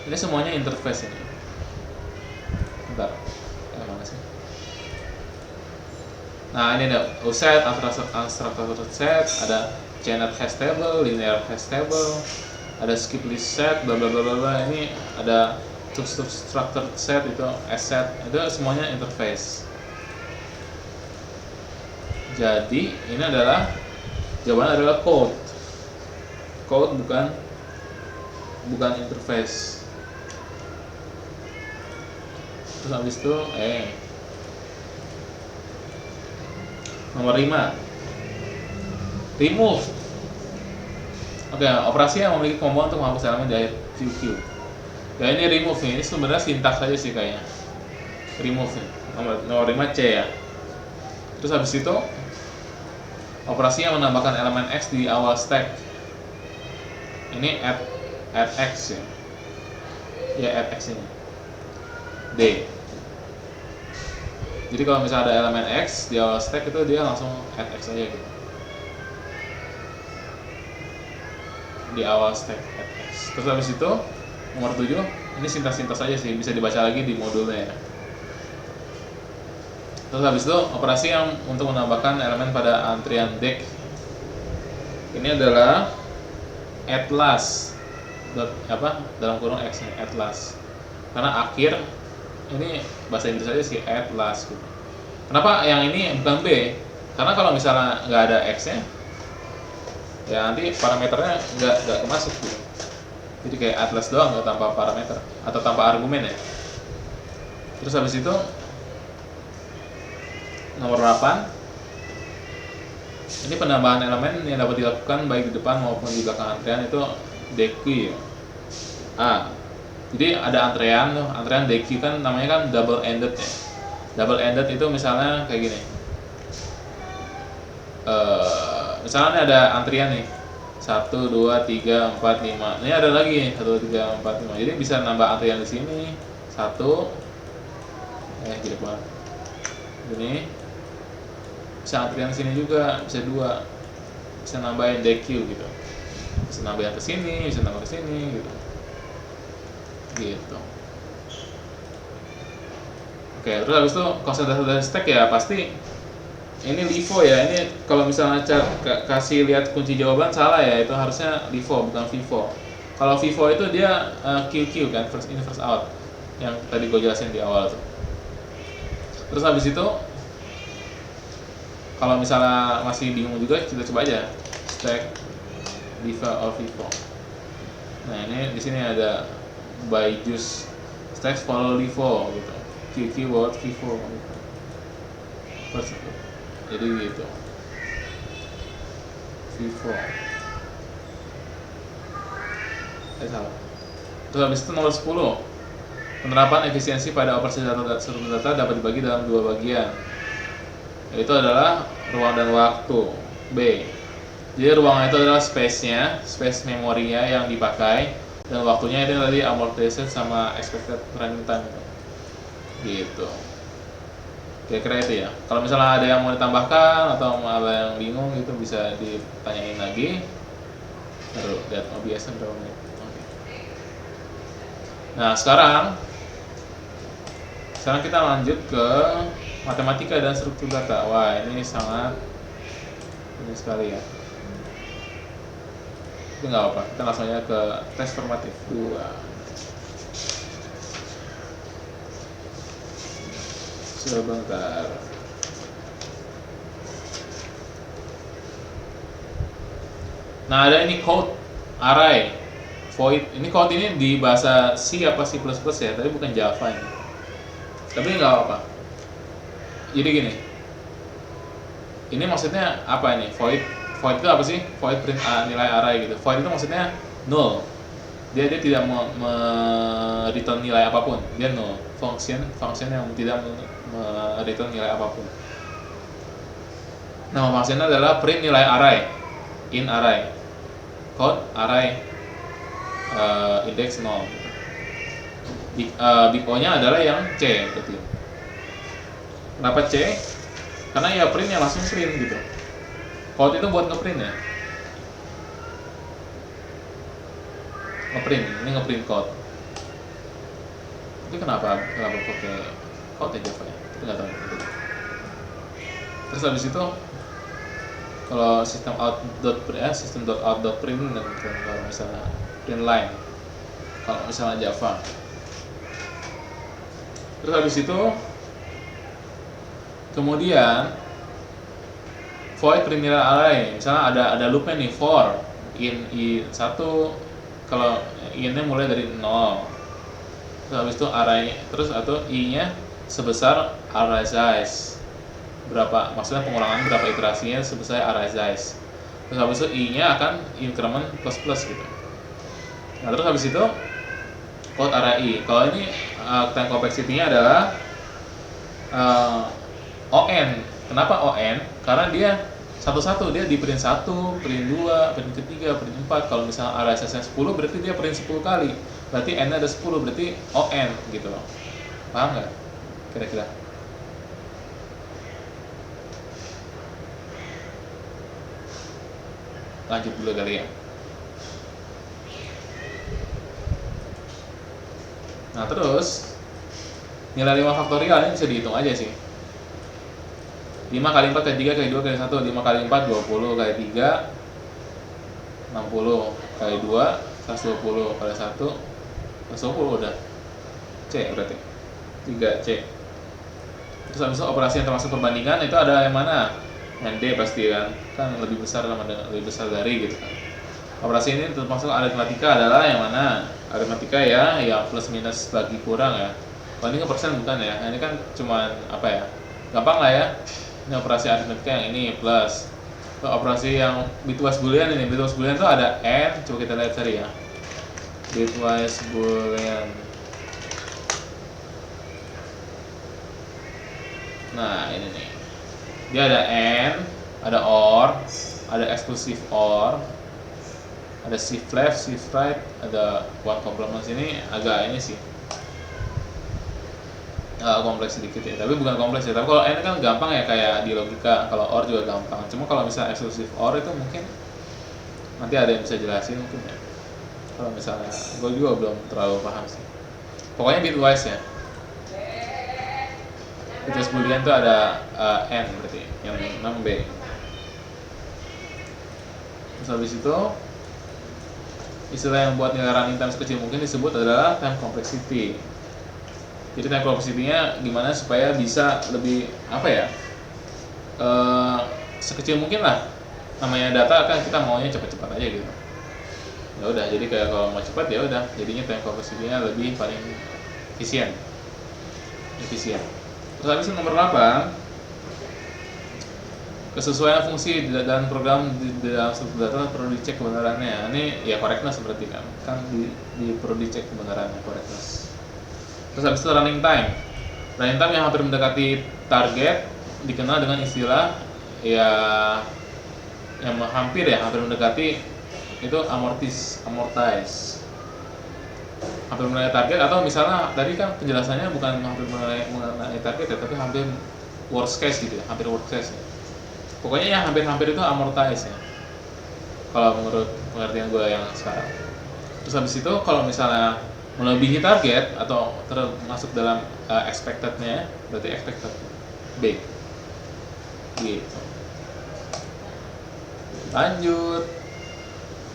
Ini semuanya interface ini. Bentar, mana sih? Nah ini ada set, unstructured set, ada chained hash table, linear hash table, ada skip list set, bla bla bla bla. Ini ada structured set, itu set, itu semuanya interface. Jadi ini adalah jawabannya adalah code bukan interface. Terus habis itu nomor 5 remove. Oke, operasi yang memiliki kemampuan untuk menghapus elemen di akhir QQ. Ya ini remove nih, ini sebenarnya sintaks saja sih kayaknya. Remove nih, nomor 5 C ya. Terus habis itu operasi yang menambahkan elemen X di awal stack. Ini add X ya. Ya add X ini. D. Jadi kalau misalnya ada elemen X di awal stack itu dia langsung add X aja gitu. Di awal stack add X. Terus habis itu nomor 7 ini sintas-sintas aja sih, bisa dibaca lagi di modulnya ya. Terus habis itu operasi yang untuk menambahkan elemen pada antrian deck. Ini adalah at last dalam kurung X nih, at last. Karena akhir ini bahasa Inggris aja sih, at last gitu. Kenapa yang ini bukan B? Karena kalau misalnya nggak ada X-nya, ya nanti parameternya nggak masuk gitu. Jadi kayak at last doang, nggak tanpa parameter atau tanpa argumen ya. Terus habis itu nomor 8, ini penambahan elemen yang dapat dilakukan baik di depan maupun di belakang antrean itu DQ ya. Jadi ada antrean DQ kan namanya kan double ended ya. Double ended itu misalnya kayak gini. Misalnya ada antrian nih 1, 2, 3, 4, 5. Ini ada lagi 1, 2, 3, 4, 5. Jadi bisa nambah antrian di sini 1. Gede banget. Ini bisa antrian sini juga, bisa 2. Bisa nambahin DQ gitu. Bisa nambahin ke sini, bisa nambah ke sini gitu. Gitu. Oke, terus habis itu konsentrasi dari stack ya pasti ini LIFO ya. Ini kalau misalnya kasih lihat kunci jawaban salah ya, itu harusnya LIFO bukan FIFO. Kalau FIFO itu dia QQ kan, first in first out, yang tadi gue jelasin di awal tuh. Terus habis itu kalau misalnya masih bingung juga, kita coba aja stack LIFO or FIFO. Nah ini di sini ada by juice stack follow LIFO gitu, QQ buat FIFO gitu. First, jadi gitu FIFO salah. Terus habis itu nomor 10, penerapan efisiensi pada operasi data dapat dibagi dalam 2 bagian, yaitu adalah ruang dan waktu. B. Jadi ruangnya itu adalah space memorinya yang dipakai, dan waktunya itu tadi amortization sama expected running time gitu. Kira-kira itu ya. Kalau misalnya ada yang mau ditambahkan atau ada yang bingung gitu bisa ditanyain lagi. Baru lihat OBS berapa menit. Oke. Nah sekarang kita lanjut ke matematika dan struktur data. Wah ini sangat ini sekali ya. Itu nggak apa-apa. Kita langsung aja ke tes formatif 2. Sebentar. Nah ada ini code array void. Ini code ini di bahasa C apa C++ ya, tapi bukan Java ini. Tapi nggak apa-apa. Jadi gini. Ini maksudnya apa ini? Void itu apa sih? Void print nilai array gitu. Void itu maksudnya null. Dia tidak return nilai apapun, dia null, function yang tidak return nilai apapun. Nama fungsinya adalah print nilai array, in array, code array, index 0. Big O nya adalah yang C berarti. Kenapa C? Karena ya printnya langsung print gitu. Code itu buat ngeprint ya. Ngeprint code. Itu kenapa pakai code ya Java ya? Itu nggak tahu. Terus habis itu kalau system.out.print dan kalau misalnya print line kalau misalnya Java. Terus habis itu kemudian void print nilai array, misalnya ada loopnya nih for in i1, kalau i-nya mulai dari 0, terus habis itu array, terus atau i-nya sebesar array size berapa, maksudnya pengulangan berapa iterasinya sebesar array size, terus habis itu i-nya akan increment plus gitu. Nah terus habis itu code array i, kalau ini time complexity-nya adalah on. Kenapa on? Karena dia satu-satu, dia di print 1, print 2, print ketiga, print 4. Kalau misalnya array size-nya 10 berarti dia print 10 kali, berarti n-nya ada 10, berarti on gitu loh. Paham nggak kira-kira? Lanjut dulu kali ya. Nah terus nilai 5 faktorial ini bisa dihitung aja sih. 5 kali 4 kali 3 kali 2 kali 1, 5 kali 4 20 kali 3 60 kali 2 120 kali 1 120 udah C berarti 3C. Terus habis itu operasi yang termasuk perbandingan itu ada yang mana? Yang D pasti kan lebih besar dari gitu kan. Operasi ini termasuk aritmatika adalah yang mana? Aritmatika ya plus minus bagi kurang ya. Kalau ini kan persen bukan ya, ini kan cuman apa ya, gampang lah ya. Ini operasi aritmatika yang ini plus. Kalau operasi yang bitwise boolean ini, bitwise boolean itu ada n, coba kita lihat cari ya. Bitwise boolean. Nah ini nih, dia ada n, ada or, ada exclusive or, ada shift left, shift right, ada one complement. Ini agak ini sih kompleks sedikit ya, tapi bukan kompleks ya. Tapi kalau n kan gampang ya, kayak di logika. Kalau or juga gampang. Cuma kalau misalnya exclusive or itu mungkin nanti ada yang bisa jelasin mungkin ya. Kalau misalnya gue juga belum terlalu paham sih. Pokoknya bitwise ya. Bitwise boolean itu ada n berarti yang 6b. Terus habis itu istilah yang buat nilai running time sekecil mungkin disebut adalah time complexity. Jadi time complexity-nya gimana supaya bisa lebih apa ya, sekecil mungkin lah. Namanya data kan kita maunya cepat-cepat aja gitu. Ya udah, jadi kayak kalau mau cepat ya udah, jadinya time complexity-nya lebih paling efisien. Terus habis itu nomor 8, kesesuaian fungsi dan program di dalam struktur data perlu dicek kebenarannya. Ini ya correctness berarti kan di perlu dicek kebenarannya, correctness. Terus habis itu running time yang hampir mendekati target dikenal dengan istilah ya yang hampir mendekati itu amortize, hampir mengenai target. Atau misalnya tadi kan penjelasannya bukan hampir mengenai target ya, tapi hampir worst case gitu ya, hampir worst case ya. Pokoknya yang hampir-hampir itu amortize ya, kalau menurut pengertian gue yang sekarang. Terus habis itu kalau misalnya melebihi target atau termasuk dalam expected-nya, berarti expected B gitu. Lanjut,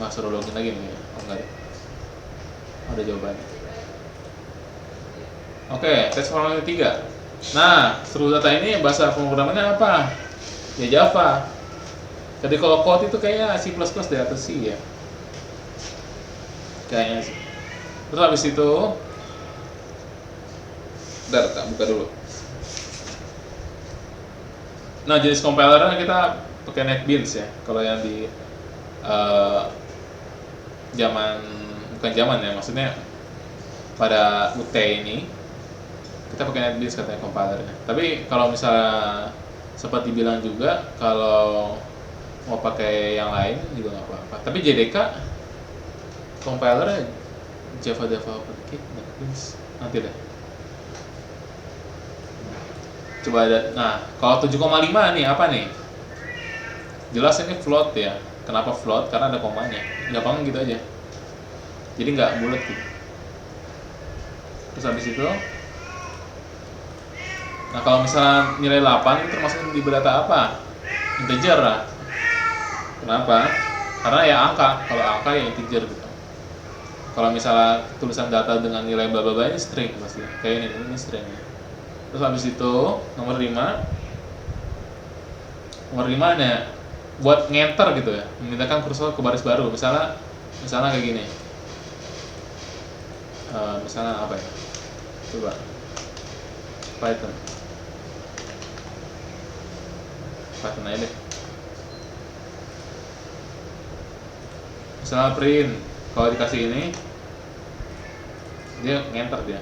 suruh login lagi nih. Oh enggak deh, ada jawabannya. Oke, tes formulir 3. Nah, struktur data ini bahasa pemrogramannya apa? Ya Java. Jadi kalau code itu kayaknya C++ di atas C ya, kayaknya sih. Terus habis itu, bentar, tak buka dulu. Nah, jenis compilernya kita pakai NetBeans ya. Kalau yang di zaman bukan bukan zaman ya, maksudnya pada UT ini kita pakai NetBeans katanya compilernya. Tapi kalau misalnya sempat dibilang juga kalau mau pakai yang lain juga nggak apa-apa. Tapi JDK compilernya Java Developer Kit NetBeans nanti deh. Coba ada. Nah, kalau 7,5 nih apa nih? Jelas ini float ya. Kenapa float? Karena ada komanya. Gampang gitu aja. Jadi nggak bulat gitu. Terus habis itu, nah kalau misalnya nilai 8 itu termasuk di data apa? Integer lah. Kenapa? Karena ya angka. Kalau angka ya integer gitu. Kalau misalnya tulisan data dengan nilai bla bla bla ini string pasti. Kayak ini string. Terus habis itu nomor 5 nih buat ngenter gitu ya, memindahkan kursor ke baris baru. Misalnya kayak gini. Misalnya apa ya? Coba Python aja deh. Misalnya print, kalau dikasih ini dia ngenter dia.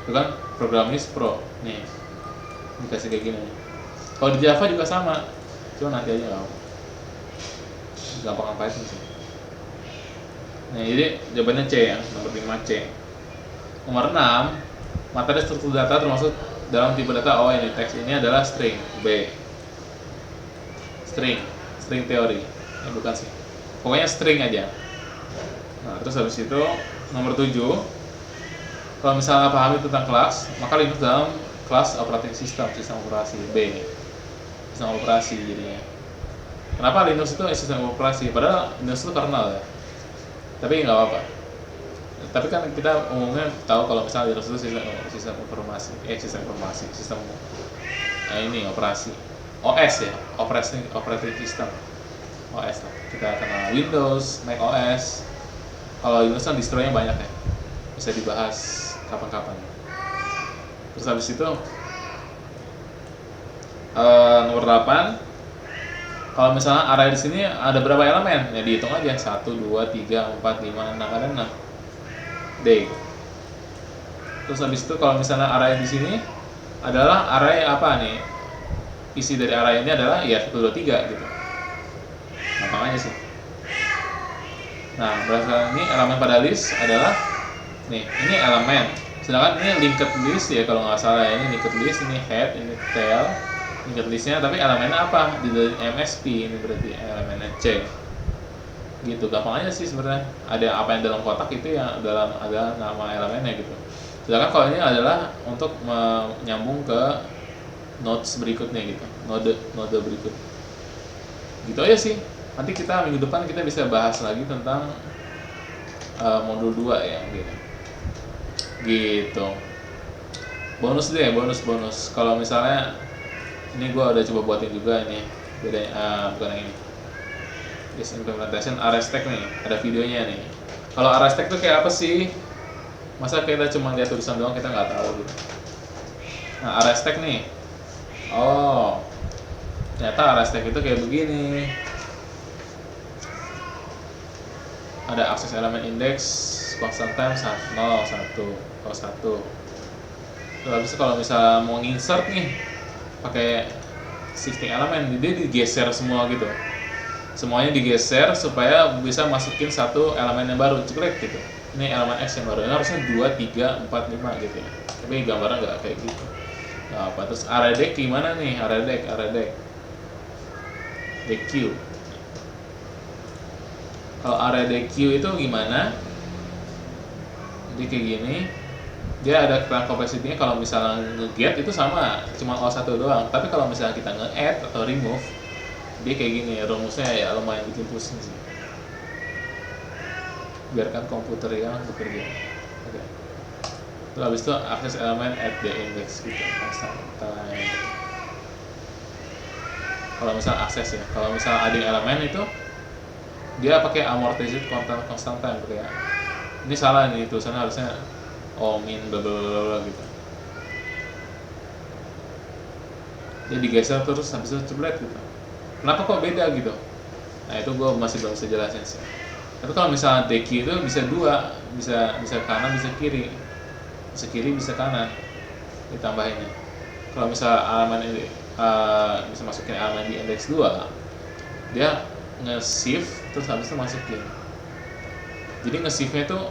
Itu kan Programmis Pro nih, dikasih kayak gini. Kalau di Java juga sama, cuma nanti aja nggak apa. Gampang Python sih. Nah, jadi jawabannya C ya, nomor 5 C. Nomor 6, materi struktur data termasuk dalam tipe data. Oh, ini teks ini adalah string. B. String teori. Bukan sih. Pokoknya string aja. Nah, terus habis itu nomor 7, kalau misalnya pahami tentang kelas, maka Linux dalam kelas operating system, sistem operasi. B. Sistem operasi jadinya. Kenapa Linux itu sistem operasi? Padahal Linux itu kernel ya. Tapi nggak apa-apa. Tapi kan kita umumnya tahu kalau misalnya Linux itu sistem ini operasi. OS ya, operating system. OS lah. Kita kenal Windows, Mac OS. Kalau Linux kan distro-nya banyak ya. Bisa dibahas kapan-kapan. Terus habis itu nomor 8, kalau misalnya array di sini ada berapa elemen? Ya dihitung aja, 1, 2, 3, 4, 5, 6, ada 6. D. Terus habis itu kalau misalnya array di sini adalah array apa nih? Isi dari array ini adalah ya 1, 2, 3 gitu. Gampang aja sih. Nah, berdasarkan ini elemen pada list adalah nih, ini elemen. Sedangkan ini linked list ya kalau nggak salah ya, ini linked list, ini head, ini tail. Linked listnya, tapi elemennya apa? Di MSP ini berarti elemennya C. Gitu, gampang aja sih sebenarnya. Ada apa yang dalam kotak itu ya dalam ada nama elemennya gitu. Sedangkan kalau ini adalah untuk menyambung ke nodes berikutnya gitu, node berikut. Gitu aja sih. Nanti kita minggu depan kita bisa bahas lagi tentang modul 2 ya gitu. Gitu. Bonus deh, bonus. Kalau misalnya ini gue udah coba buatin juga ini, bedanya bukan yang ini. This implementation array stack nih, ada videonya nih. Kalau array stack tuh kayak apa sih? Masa kita cuma lihat tulisan doang kita nggak tahu gitu. Nah, array stack nih. Oh, ternyata array stack itu kayak begini. Ada akses elemen index, constant time 0, 1, kalau 1. Terus habis itu kalau misalnya mau insert nih, pakai shifting elemen, dia digeser semua gitu. Semuanya digeser supaya bisa masukin satu elemen yang baru, cekrek gitu. Ini elemen X yang baru, ini harusnya 2, 3, 4, 5 gitu ya. Tapi gambarnya nggak kayak gitu. Nah, apa terus array deck gimana nih? Array deck DQ. Kalau array DQ itu gimana? Jadi kayak gini. Dia ada keterangan complexity-nya. Kalau misalnya nge-get itu sama, cuma O1 doang. Tapi kalau misalnya kita nge-add atau remove, dia kayak gini, rumusnya ya lumayan bikin pusing sih. Biarkan komputer yang bekerja. Oke. Terus habis itu akses elemen at the index gitu. Kalau misalnya akses ya, kalau misalnya adding elemen itu dia pakai amortized constant time kayak. Ini salah nih, tulisannya harusnya min bla bla bla gitu. Dia digeser terus habis itu ceblet gitu. Kenapa kok beda gitu? Nah itu gue masih belum bisa jelasin sih. Tapi kalau misalnya DQ itu bisa 2, bisa kanan bisa kiri, bisa kanan ditambahinnya. Kalau misal elemen ini bisa masukin elemen di index 2, dia nge-shift terus habis itu masukin. Jadi nge-shiftnya tuh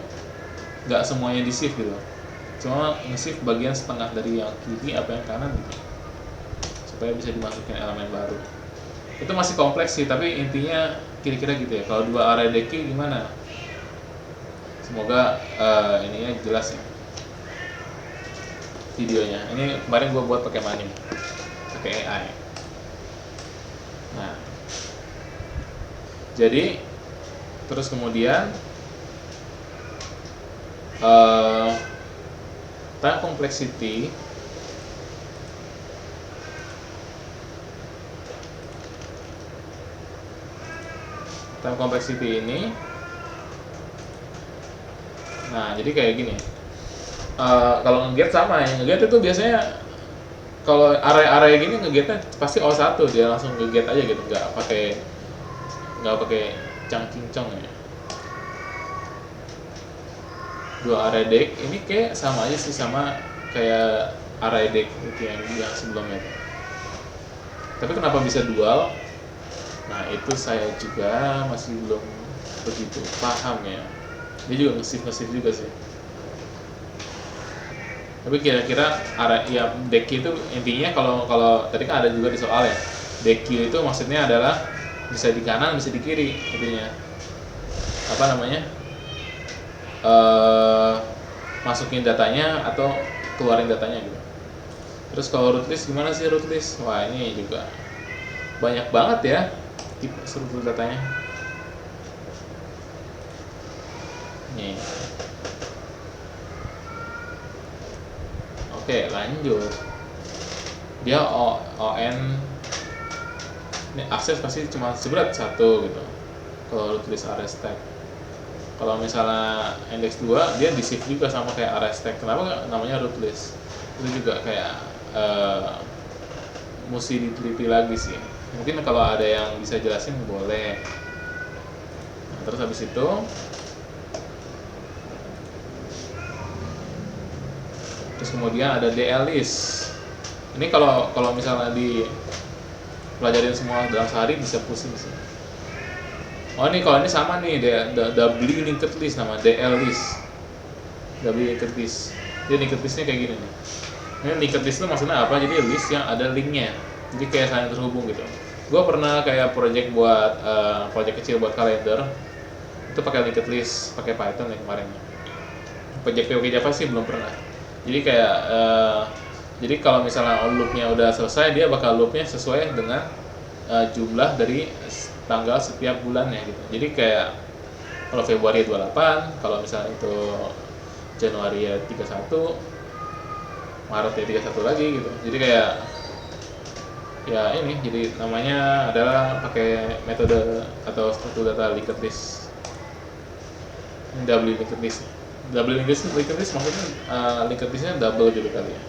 nggak semuanya di shift gitu, cuma nge-shift bagian setengah dari yang kiri apa yang kanan gitu, supaya bisa dimasukin elemen baru. Itu masih kompleks sih, tapi intinya kira-kira gitu ya. Kalau dua array decky gimana? Semoga ininya jelas ya videonya. Ini kemarin gue buat pakai Manim, pakai AI. Nah, jadi terus kemudian time complexity ini, nah jadi kayak gini. Kalau nge-get sama ya, nge-get itu biasanya kalau array gini nge-getnya pasti O1, dia langsung nge-get aja gitu, nggak pakai cangking-cong ya. Dua array deck ini kayak sama aja sih, sama kayak array deck itu yang sebelumnya. Tapi kenapa bisa dual? Nah itu saya juga masih belum begitu paham ya. Dia juga nge-shift juga sih. Tapi kira-kira ya decky itu intinya, kalau tadi kan ada juga di soal ya, decky itu maksudnya adalah bisa di kanan bisa di kiri, intinya apa namanya, masukin datanya atau keluarin datanya gitu. Terus kalau root list gimana sih root list? Wah ini juga banyak banget ya tipe struktur datanya. Nih. Oke, lanjut. Dia ON ini akses pasti cuma seberat satu gitu. Kalau root list array stack. Kalau misalnya index 2 dia di shift juga sama kayak array stack. Kenapa namanya root list? Itu juga kayak mesti diteliti lagi sih. Mungkin kalau ada yang bisa jelasin boleh. Nah, terus habis itu kemudian ada DL list. Ini kalau misalnya di pelajarin semua dalam sehari bisa pusing sih. Oh ini kalau ini sama nih, doubly linked list, nama DL list. Doubly linked list. Jadi linked listnya kayak gini nih. Ini linked list itu maksudnya apa? Jadi list yang ada linknya. Jadi kayak saling terhubung gitu. Gue pernah kayak project kecil buat kalender. Itu pakai linked list, pakai Python yang kemarin. Project POK Java sih belum pernah. Jadi kayak jadi kalau misalnya loopnya udah selesai, dia bakal loopnya sesuai dengan jumlah dari tanggal setiap bulannya gitu. Jadi kayak kalau Februari 28, kalau misalnya itu Januari ya 31, Maret ya 31 lagi gitu. Jadi kayak ya ini, jadi namanya adalah pakai metode atau struktur data linked list. Double linked list. Double linked list maksudnya linked listnya double gitu kali ya.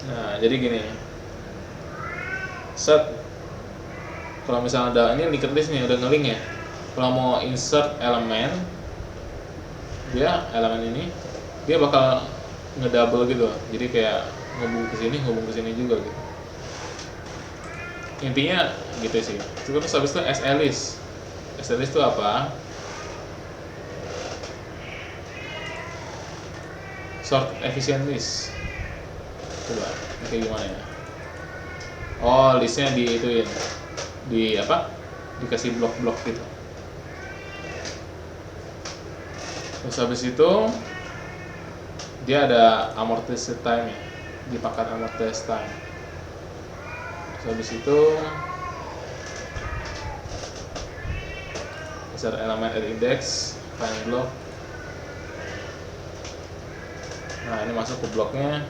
Nah jadi gini, set kalau misalnya ada ini linked list nih udah nge-link ya, kalau mau insert elemen, dia elemen ini dia bakal ngedouble gitu, jadi kayak ngubung ke sini juga gitu. Intinya gitu sih. Terus habis itu SList. SList itu apa? Sort efficient list. Coba kayak gimana ya? Oh, listnya diituin, di apa? Dikasih blok-blok gitu. Terus habis itu dia ada amortized time ya, di pangkat amortized time. Terus habis itu insert elemen at index, find block. Nah ini masuk ke bloknya.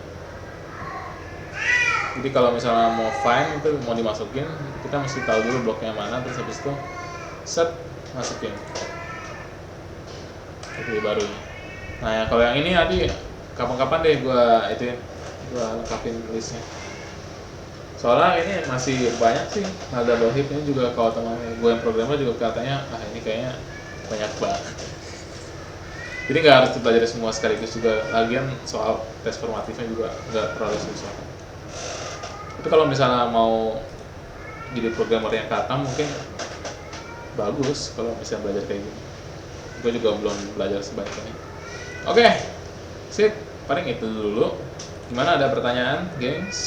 Jadi kalau misalnya mau find itu mau dimasukin, kita mesti tahu dulu bloknya mana, terus habis itu set masukin itu baru. Nah ya, kalau yang ini nanti kapan-kapan deh gua lengkapin listnya. Soalnya ini masih banyak sih. Nah double heap ini juga kalau teman gue yang programmer juga katanya ini kayaknya banyak banget. Jadi nggak harus dipelajari semua sekaligus juga. Lagian soal tes formatifnya juga nggak terlalu susah. Tapi kalau misalnya mau jadi programmer yang katam mungkin bagus kalau bisa belajar kayak gini. Gue juga belum belajar sebanyak ini. Oke, sip. Paling itu dulu. Gimana, ada pertanyaan, gengs?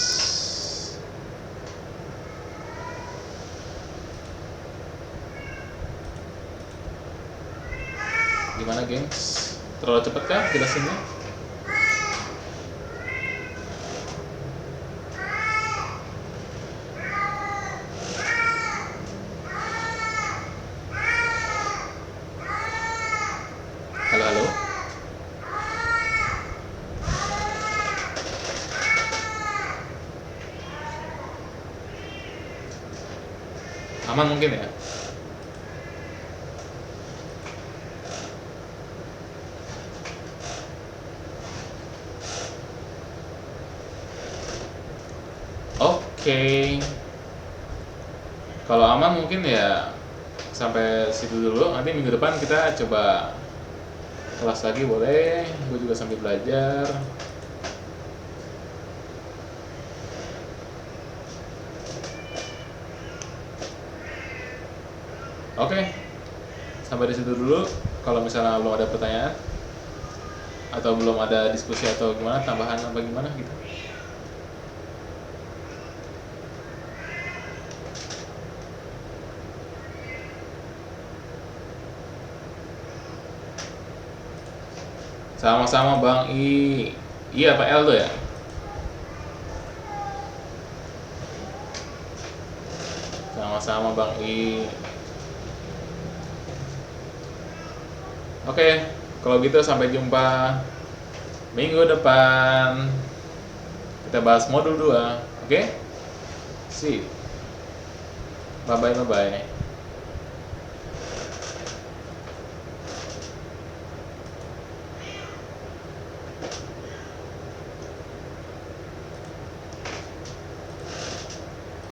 Gimana, gengs? Terlalu cepet kah jelasinnya? Halo, halo. Aman mungkin ya? Oke. Kalau aman mungkin ya sampai situ dulu. Nanti minggu depan kita coba kelas lagi, boleh. Gue juga sambil belajar. Oke, sampai di situ dulu. Kalau misalnya belum ada pertanyaan atau belum ada diskusi atau gimana, tambahan apa gimana gitu. Sama-sama Bang I. Iya Pak Eldo ya? Sama-sama Bang I. Oke, kalau gitu sampai jumpa minggu depan. Kita bahas modul 2. Oke? See you. Bye-bye, bye-bye.